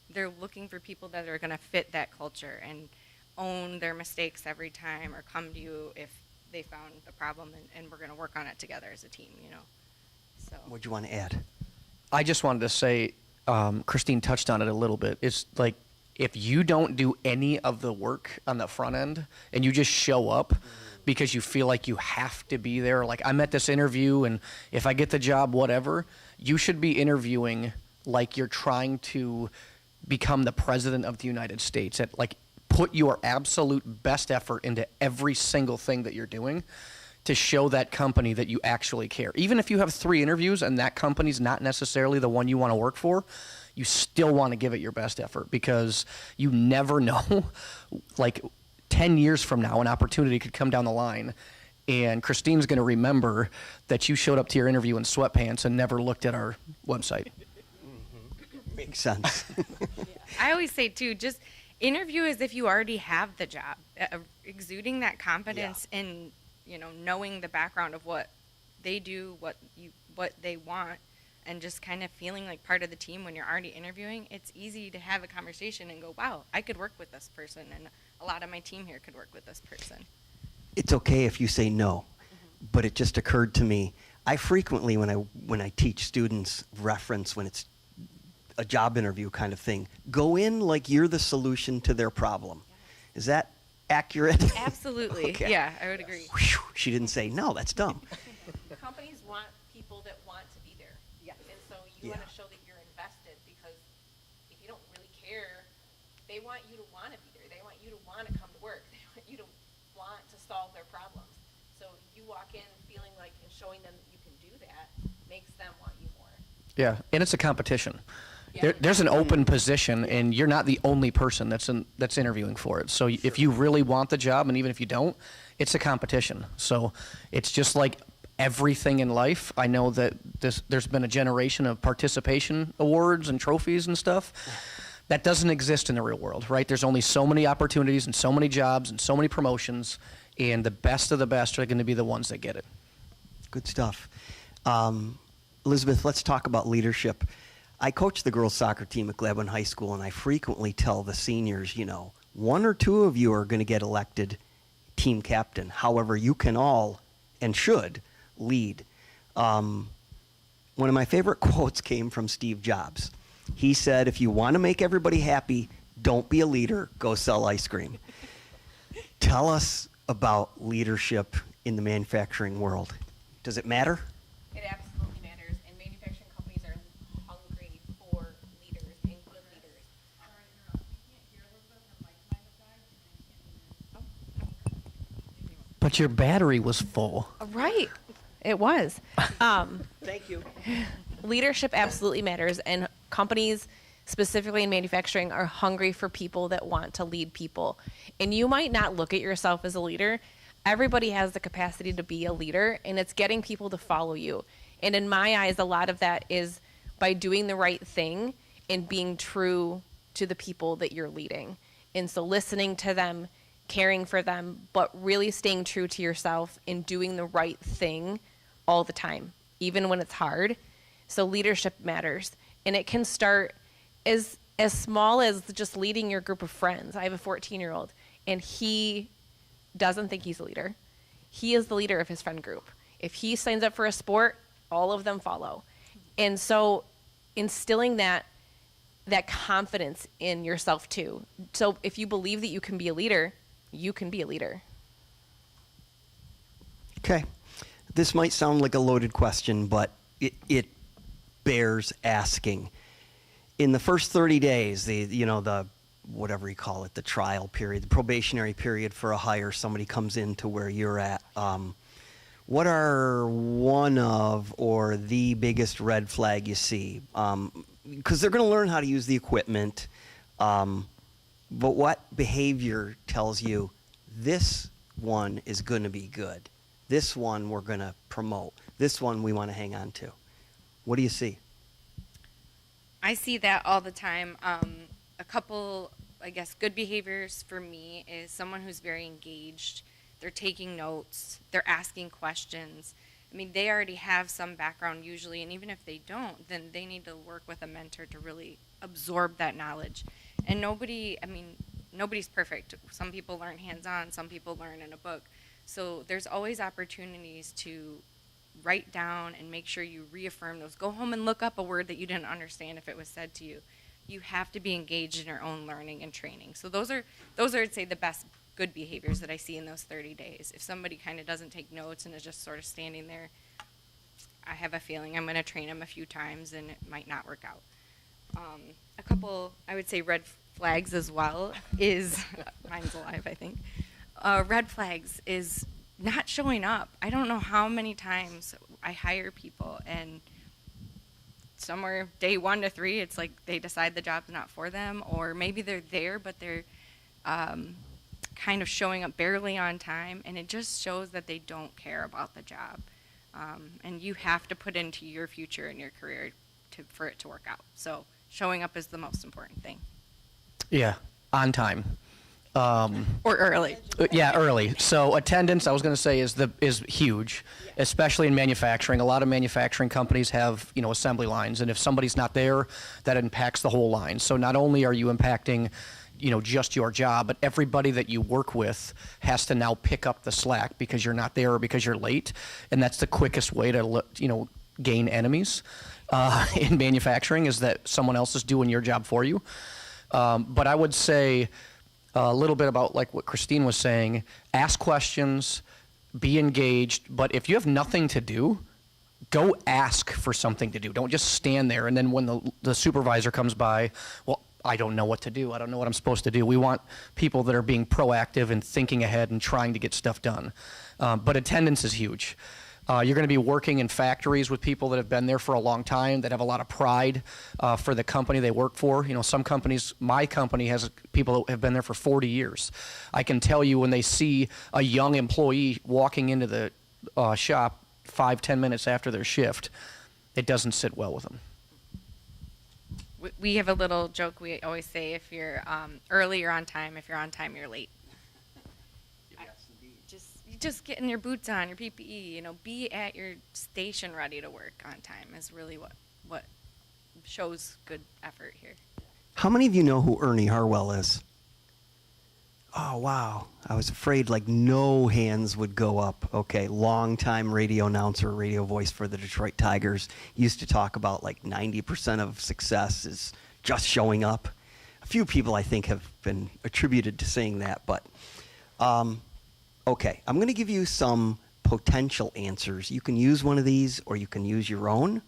Speaker 4: they're looking for people that are going to fit that culture and own their mistakes every time, or come to you if they found a problem, and we're going to work on it together as a team, you know. So
Speaker 2: What'd you want to add?
Speaker 5: I just wanted to say, Christine touched on it a little bit. It's like, if you don't do any of the work on the front end and you just show up because you feel like you have to be there, like I'm at this interview and if I get the job, whatever, you should be interviewing like you're trying to become the president of the United States. Like, put your absolute best effort into every single thing that you're doing to show that company that you actually care. Even if you have 3 interviews and that company's not necessarily the one you want to work for, you still want to give it your best effort, because you never know. Like 10 years from now, an opportunity could come down the line, and Christine's going to remember that you showed up to your interview in sweatpants and never looked at our website.
Speaker 2: Makes sense.
Speaker 4: I always say too, just interview as if you already have the job, exuding that confidence in, knowing the background of what they do, what they want, and just kind of feeling like part of the team when you're already interviewing. It's easy to have a conversation and go, wow, I could work with this person, and a lot of my team here could work with this person.
Speaker 2: It's okay if you say no, but it just occurred to me, I frequently, when I teach students, reference when it's a job interview kind of thing, go in like you're the solution to their problem. Is that accurate?
Speaker 4: Absolutely.
Speaker 2: Okay.
Speaker 4: Yeah, I would agree.
Speaker 2: Whew, she didn't say, no, that's dumb.
Speaker 3: Companies want people that want to be there.
Speaker 4: Yeah.
Speaker 3: And so you want to show that you're invested, because if you don't really care, they want you to want to be there. They want you to want to come to work. They want you to want to solve their problems. So you walk in feeling like, and showing them that you can do that makes them want you more.
Speaker 5: Yeah, and it's a competition. there's an open position, and you're not the only person that's interviewing for it. So if you really want the job, and even if you don't, it's a competition. So it's just like everything in life. I know that there's been a generation of participation awards and trophies and stuff. That doesn't exist in the real world, right? There's only so many opportunities and so many jobs and so many promotions, and the best of the best are going to be the ones that get it.
Speaker 2: Good stuff. Elizabeth, let's talk about leadership. I coach the girls soccer team at Gladwin High School, and I frequently tell the seniors, one or two of you are going to get elected team captain. However, you can all and should lead. One of my favorite quotes came from Steve Jobs. He said, if you want to make everybody happy, don't be a leader, go sell ice cream. Tell us about leadership in the manufacturing world. Does it matter?
Speaker 3: It absolutely matters, and manufacturing companies are hungry for leaders and good leaders.
Speaker 5: But your battery was full.
Speaker 3: Right, it was.
Speaker 2: Thank you.
Speaker 3: Leadership absolutely matters, and companies, specifically in manufacturing, are hungry for people that want to lead people. And you might not look at yourself as a leader. Everybody has the capacity to be a leader, and it's getting people to follow you. And in my eyes, a lot of that is by doing the right thing and being true to the people that you're leading. And so listening to them, caring for them, but really staying true to yourself and doing the right thing all the time, even when it's hard. So leadership matters. And it can start as small as just leading your group of friends. I have a 14-year-old, and he doesn't think he's a leader. He is the leader of his friend group. If he signs up for a sport, all of them follow. And so instilling that confidence in yourself too. So if you believe that you can be a leader, you can be a leader.
Speaker 2: Okay. This might sound like a loaded question, but it bears asking. In the first 30 days, the whatever you call it, the trial period, the probationary period for a hire, somebody comes into where you're at. What are one of or the biggest red flag you see? Because they're going to learn how to use the equipment, but what behavior tells you this one is going to be good? This one we're going to promote. This one we want to hang on to. What do you see?
Speaker 4: I see that all the time. A couple, I guess, good behaviors for me is someone who's very engaged. They're taking notes. They're asking questions. I mean, they already have some background usually, and even if they don't, then they need to work with a mentor to really absorb that knowledge. And nobody's perfect. Some people learn hands-on. Some people learn in a book. So there's always opportunities to write down and make sure you reaffirm those. Go home and look up a word that you didn't understand if it was said to you. You have to be engaged in your own learning and training. So those are I'd say the best good behaviors that I see in those 30 days. If somebody kind of doesn't take notes and is just sort of standing there, I have a feeling I'm going to train them a few times and it might not work out. A couple, I would say, red flags as well is, mine's alive, I think. Red flags is not showing up. I don't know how many times I hire people and somewhere day 1 to 3, it's like they decide the job's not for them, or maybe they're there, but they're kind of showing up barely on time, and it just shows that they don't care about the job. And you have to put into your future and your career for it to work out. So showing up is the most important thing.
Speaker 5: Yeah, on time.
Speaker 3: Or early.
Speaker 5: Yeah, early. So attendance, I was going to say, is huge, especially in manufacturing. A lot of manufacturing companies have, assembly lines, and if somebody's not there, that impacts the whole line. So not only are you impacting, just your job, but everybody that you work with has to now pick up the slack because you're not there or because you're late, and that's the quickest way to, gain enemies in manufacturing, is that someone else is doing your job for you. But I would say a little bit about like what Christine was saying, ask questions, be engaged, but if you have nothing to do, go ask for something to do. Don't just stand there, and then when the supervisor comes by, well, I don't know what to do. I don't know what I'm supposed to do. We want people that are being proactive and thinking ahead and trying to get stuff done. But attendance is huge. You're going to be working in factories with people that have been there for a long time, that have a lot of pride for the company they work for. You know, some companies, my company has people that have been there for 40 years. I can tell you when they see a young employee walking into the shop 5-10 minutes after their shift, it doesn't sit well with them.
Speaker 4: We have a little joke we always say: if you're early, you're on time. If you're on time, you're late. Just getting your boots on, your PPE. You know, be at your station ready to work on time is really what shows good effort here.
Speaker 2: How many of you know who Ernie Harwell is? Oh, wow. I was afraid like no hands would go up. Okay, longtime radio announcer, radio voice for the Detroit Tigers. Used to talk about like 90% of success is just showing up. A few people I think have been attributed to saying that, but okay, I'm going to give you some potential answers. You can use one of these or you can use your own.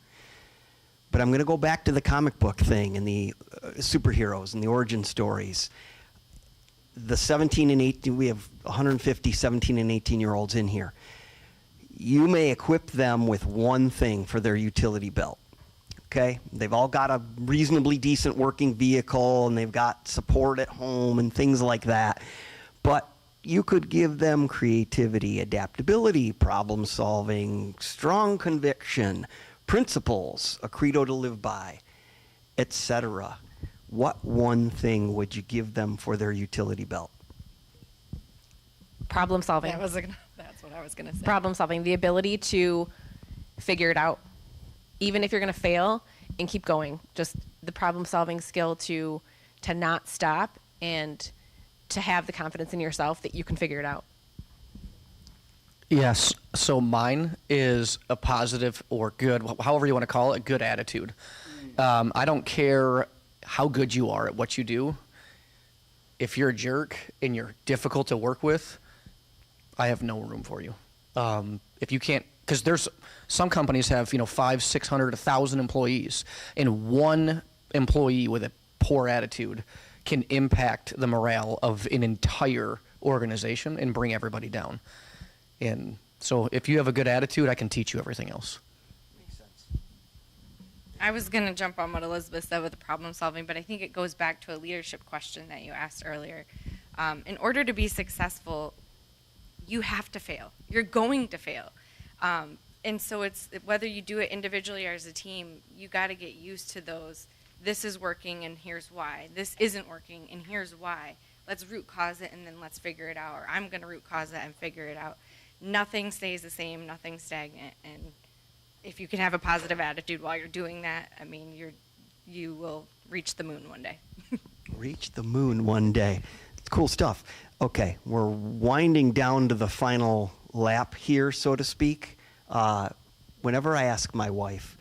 Speaker 2: But I'm going to go back to the comic book thing and the superheroes and the origin stories. The 17 and 18, we have 150 17 and 18-year-olds in here. You may equip them with one thing for their utility belt. Okay? They've all got a reasonably decent working vehicle and they've got support at home and things like that. But you could give them creativity, adaptability, problem solving, strong conviction, principles, a credo to live by, etc. What one thing would you give them for their utility belt?
Speaker 3: Problem solving.
Speaker 4: That's what I was gonna say.
Speaker 3: Problem solving, the ability to figure it out, even if you're going to fail, and keep going. Just the problem solving skill to not stop and to have the confidence in yourself that you can figure it out.
Speaker 5: Yes. So mine is a positive or good, however you want to call it, a good attitude. I don't care how good you are at what you do. If you're a jerk and you're difficult to work with, I have no room for you. If you can't, because there's some companies have 500, 600, 1,000 employees, and one employee with a poor attitude can impact the morale of an entire organization and bring everybody down. And so if you have a good attitude, I can teach you everything else.
Speaker 2: Makes sense.
Speaker 4: I was going to jump on what Elizabeth said with the problem solving, but I think it goes back to a leadership question that you asked earlier. In order to be successful, you have to fail. You're going to fail. And so it's whether you do it individually or as a team, you got to get used to those. This is working and here's why. This isn't working and here's why. Let's root cause it and then let's figure it out. Or I'm going to root cause it and figure it out. Nothing stays the same, nothing's stagnant. And if you can have a positive attitude while you're doing that, I mean, you will reach the moon one day.
Speaker 2: Reach the moon one day. It's cool stuff. Okay, we're winding down to the final lap here, so to speak. Whenever I ask my wife,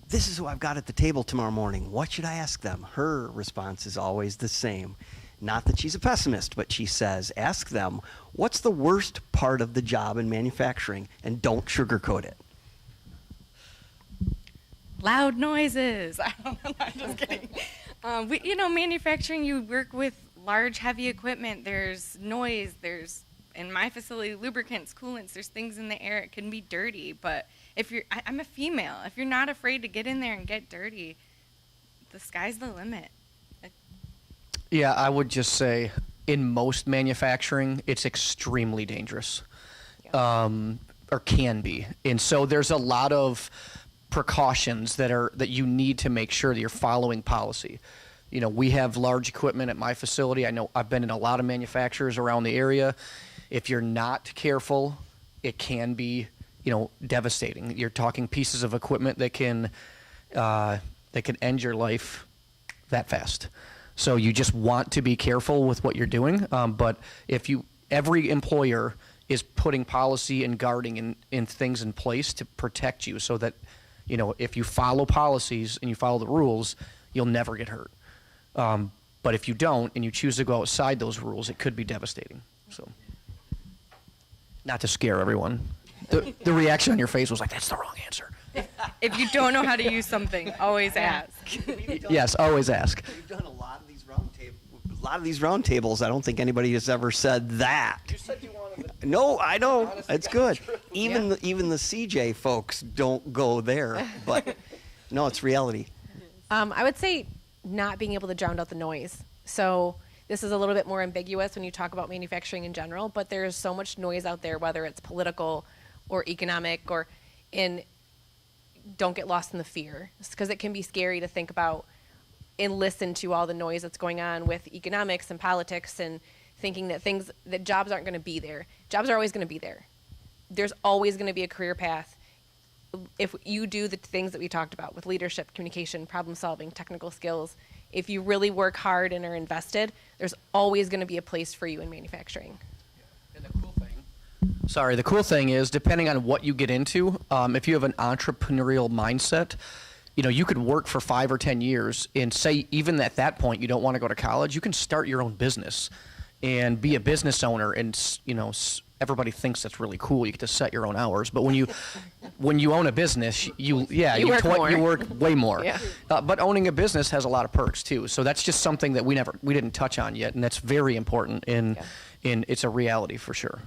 Speaker 2: this is who I've got at the table tomorrow morning, what should I ask them? Her response is always the same. Not that she's a pessimist, but she says, ask them, what's the worst part of the job in manufacturing? And don't sugarcoat it.
Speaker 4: Loud noises. I don't know, I'm just kidding. Manufacturing, you work with large, heavy equipment. There's noise. There's, in my facility, lubricants, coolants. There's things in the air. It can be dirty. But I'm a female. If you're not afraid to get in there and get dirty, the sky's the limit.
Speaker 5: Yeah, I would just say in most manufacturing, it's extremely dangerous, or can be. And so there's a lot of precautions that you need to make sure that you're following policy. We have large equipment at my facility. I know I've been in a lot of manufacturers around the area. If you're not careful, it can be, devastating. You're talking pieces of equipment that can end your life that fast. So you just want to be careful with what you're doing. But every employer is putting policy and guarding and things in place to protect you so that, if you follow policies and you follow the rules, you'll never get hurt. But if you don't and you choose to go outside those rules, it could be devastating. So, not to scare everyone. The reaction on your face was like, that's the wrong answer.
Speaker 4: If you don't know how to use something, always ask.
Speaker 5: Yes, always ask.
Speaker 2: We've done a lot of these roundtables. I don't think anybody has ever said that.
Speaker 5: said you wanted to.
Speaker 2: No, I know.
Speaker 5: Honest
Speaker 2: It's
Speaker 5: to God,
Speaker 2: good.
Speaker 5: true.
Speaker 2: Even the CJ folks don't go there, but no, it's reality.
Speaker 3: I would say not being able to drown out the noise. So this is a little bit more ambiguous when you talk about manufacturing in general, but there's so much noise out there, whether it's political or economic don't get lost in the fear, because it can be scary to think about and listen to all the noise that's going on with economics and politics and thinking that jobs aren't going to be there. Jobs are always going to be there. There's always going to be a career path if you do the things that we talked about with leadership, communication, problem solving, technical skills. If you really work hard and are invested, there's always going to be a place for you in manufacturing.
Speaker 5: And the cool thing is, depending on what you get into, if you have an entrepreneurial mindset, you could work for 5 or 10 years and say, even at that point, you don't want to go to college, you can start your own business and be a business owner. And, everybody thinks that's really cool. You get to set your own hours. But when you own a business, you work way more.
Speaker 3: Yeah.
Speaker 5: But owning a business has a lot of perks too. So that's just something that we didn't touch on yet. And that's very important. And it's a reality for sure.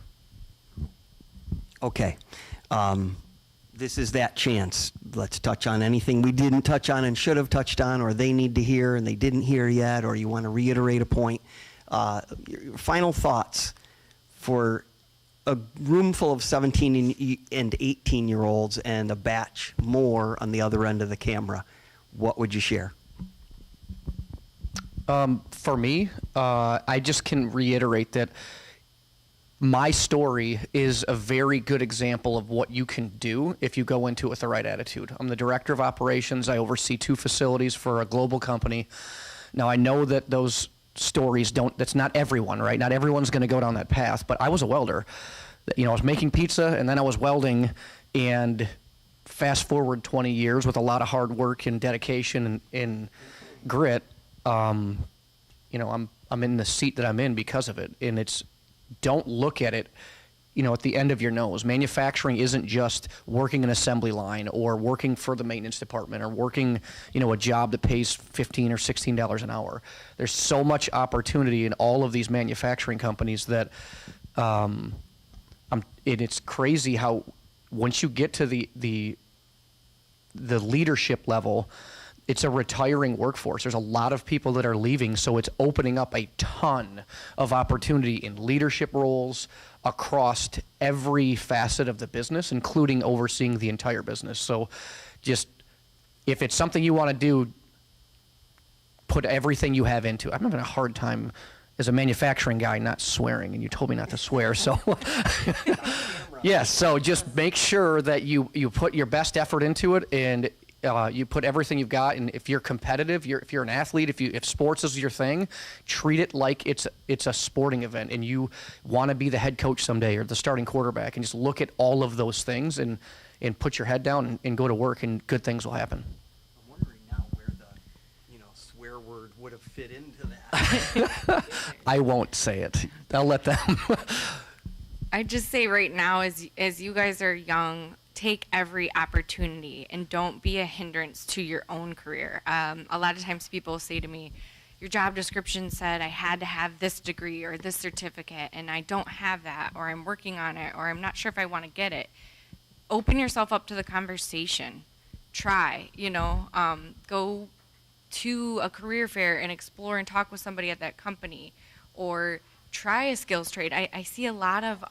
Speaker 2: Okay. This is that chance. Let's touch on anything we didn't touch on and should have touched on, or they need to hear and they didn't hear yet, or you want to reiterate a point. Your final thoughts for a room full of 17 and 18-year-olds and a batch more on the other end of the camera. What would you share?
Speaker 5: For me, I just can reiterate that my story is a very good example of what you can do if you go into it with the right attitude. I'm the director of operations. I oversee 2 facilities for a global company. Now, I know that those stories that's not everyone, right? Not everyone's going to go down that path, but I was a welder. I was making pizza and then I was welding, and fast forward 20 years with a lot of hard work and dedication and grit, I'm in the seat that I'm in because of it. And don't look at it, at the end of your nose. Manufacturing isn't just working an assembly line or working for the maintenance department or working, a job that pays $15 or $16 an hour. There's so much opportunity in all of these manufacturing companies that, it's crazy how once you get to the leadership level, it's a retiring workforce. There's a lot of people that are leaving, so it's opening up a ton of opportunity in leadership roles across every facet of the business, including overseeing the entire business. So just, if it's something you want to do, put everything you have into it. I'm having a hard time as a manufacturing guy not swearing, and you told me not to swear, so. Yes, so just make sure that you put your best effort into it, and you put everything you've got. And if you're competitive, if you're an athlete, if sports is your thing, treat it like it's a sporting event, and you want to be the head coach someday or the starting quarterback, and just look at all of those things and put your head down and go to work, and good things will happen.
Speaker 2: I'm wondering now where the swear word would have fit into that.
Speaker 5: I won't say it. I'll let them.
Speaker 4: I'd just say right now, as you guys are young, take every opportunity and don't be a hindrance to your own career. A lot of times people say to me, your job description said I had to have this degree or this certificate, and I don't have that, or I'm working on it, or I'm not sure if I want to get it. Open yourself up to the conversation. Try, go to a career fair and explore and talk with somebody at that company, or try a skills trade. I see a lot of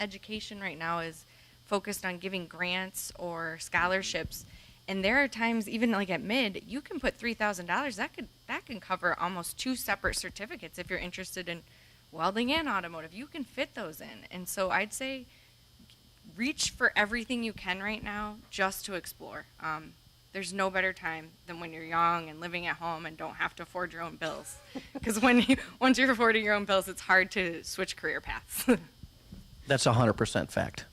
Speaker 4: education right now is focused on giving grants or scholarships, and there are times, even like at Mid, you can put $3,000. That can cover almost 2 separate certificates if you're interested in welding and automotive. You can fit those in, and so I'd say reach for everything you can right now just to explore. There's no better time than when you're young and living at home and don't have to afford your own bills. Because once you're affording your own bills, it's hard to switch career paths.
Speaker 5: That's 100% fact.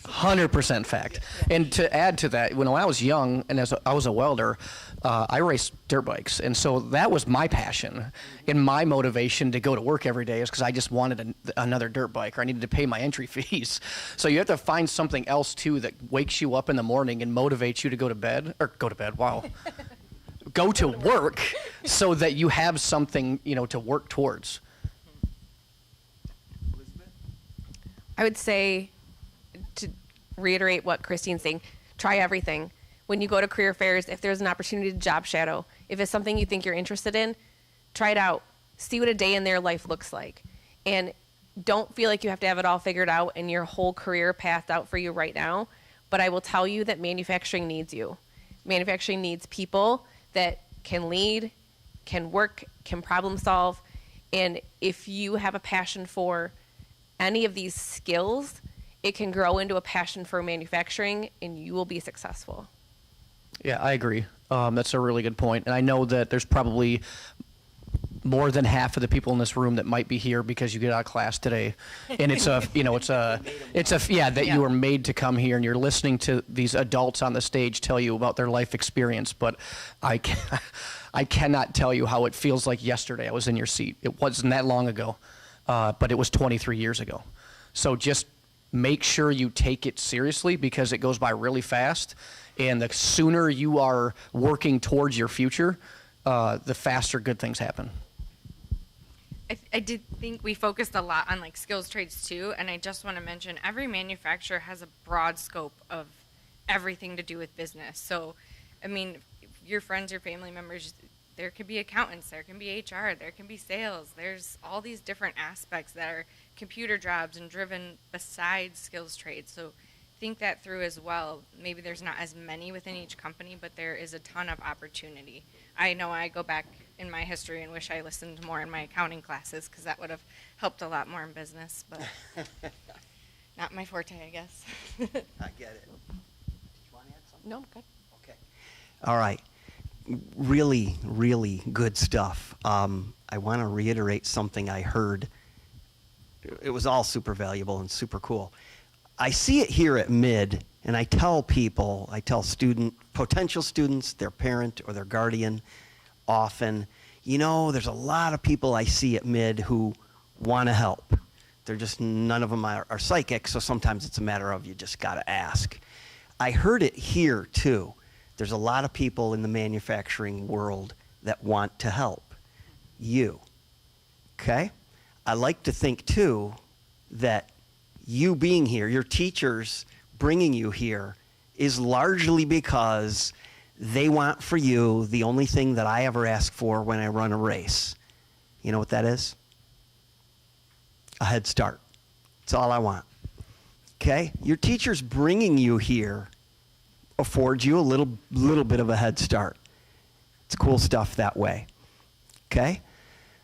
Speaker 5: 100% fact. And to add to that, when I was young and I was a welder, I raced dirt bikes. And so that was my passion and my motivation to go to work every day is because I just wanted another dirt bike, or I needed to pay my entry fees. So you have to find something else too that wakes you up in the morning and motivates you to go to bed, wow. Go to work so that you have something, to work towards.
Speaker 3: I would say, to reiterate what Christine's saying, try everything. When you go to career fairs, if there's an opportunity to job shadow, if it's something you think you're interested in, try it out. See what a day in their life looks like. And don't feel like you have to have it all figured out and your whole career pathed out for you right now. But I will tell you that manufacturing needs you. Manufacturing needs people that can lead, can work, can problem solve. And if you have a passion for any of these skills, it can grow into a passion for manufacturing and you will be successful.
Speaker 5: Yeah, I agree. That's a really good point. And I know that there's probably more than half of the people in this room that might be here because you get out of class today. And it's that you were made to come here and you're listening to these adults on the stage tell you about their life experience. But I cannot tell you how it feels like yesterday I was in your seat. It wasn't that long ago, but it was 23 years ago. So just make sure you take it seriously because it goes by really fast. And the sooner you are working towards your future, the faster good things happen.
Speaker 4: I did think we focused a lot on like skills trades too, and I just want to mention every manufacturer has a broad scope of everything to do with business. So, I mean, your friends, your family members, there could be accountants, there can be HR, there can be sales. There's all these different aspects that are computer jobs and driven besides skills trades. So think that through as well. Maybe there's not as many within each company, but there is a ton of opportunity. I know I go back in my history and wish I listened more in my accounting classes because that would have helped a lot more in business, but not my forte, I guess.
Speaker 2: I get it. Did you want to add something?
Speaker 3: No, good.
Speaker 2: Okay. All right. Really, really good stuff. I want to reiterate something I heard. It was all super valuable and super cool. I see it here at Mid, and I tell people, potential students, their parent or their guardian, often, there's a lot of people I see at Mid who want to help. They're just, none of them are psychic, so sometimes it's a matter of you just got to ask. I heard it here, too. There's a lot of people in the manufacturing world that want to help you, okay? I like to think, too, that you being here, your teachers bringing you here, is largely because they want for you the only thing that I ever ask for when I run a race. You know what that is? A head start. That's all I want. Okay? Your teachers bringing you here affords you a little bit of a head start. It's cool stuff that way. Okay?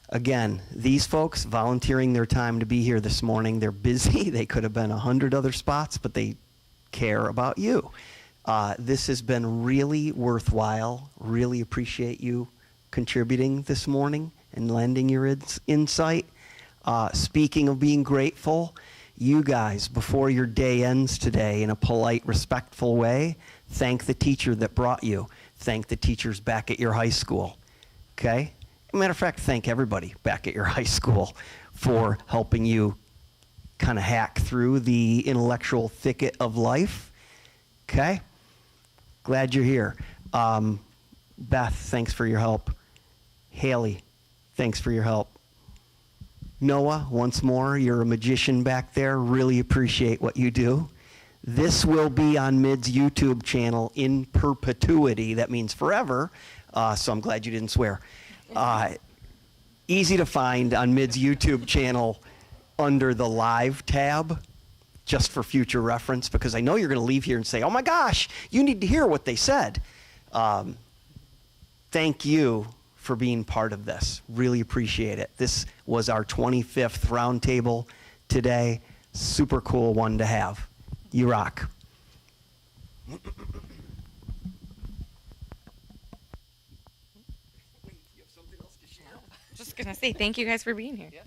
Speaker 2: Again, these folks volunteering their time to be here this morning, they're busy. They could have been 100 other spots, but they care about you. This has been really worthwhile. Really appreciate you contributing this morning and lending your insight. Speaking of being grateful, you guys, before your day ends today, in a polite, respectful way, thank the teacher that brought you. Thank the teachers back at your high school. Okay? Matter of fact, thank everybody back at your high school for helping you kind of hack through the intellectual thicket of life. Okay? Glad you're here. Beth, thanks for your help. Haley, thanks for your help. Noah, once more, you're a magician back there. Really appreciate what you do. This will be on Mid's YouTube channel in perpetuity. That means forever. So I'm glad you didn't swear. Easy to find on Mid's YouTube channel under the live tab, just for future reference, because I know you're going to leave here and say, oh my gosh, you need to hear what they said. Thank you for being part of this. Really appreciate it. This was our 25th roundtable today. Super cool one to have. You rock.
Speaker 4: Just gonna say thank you guys for being here.
Speaker 5: Yeah,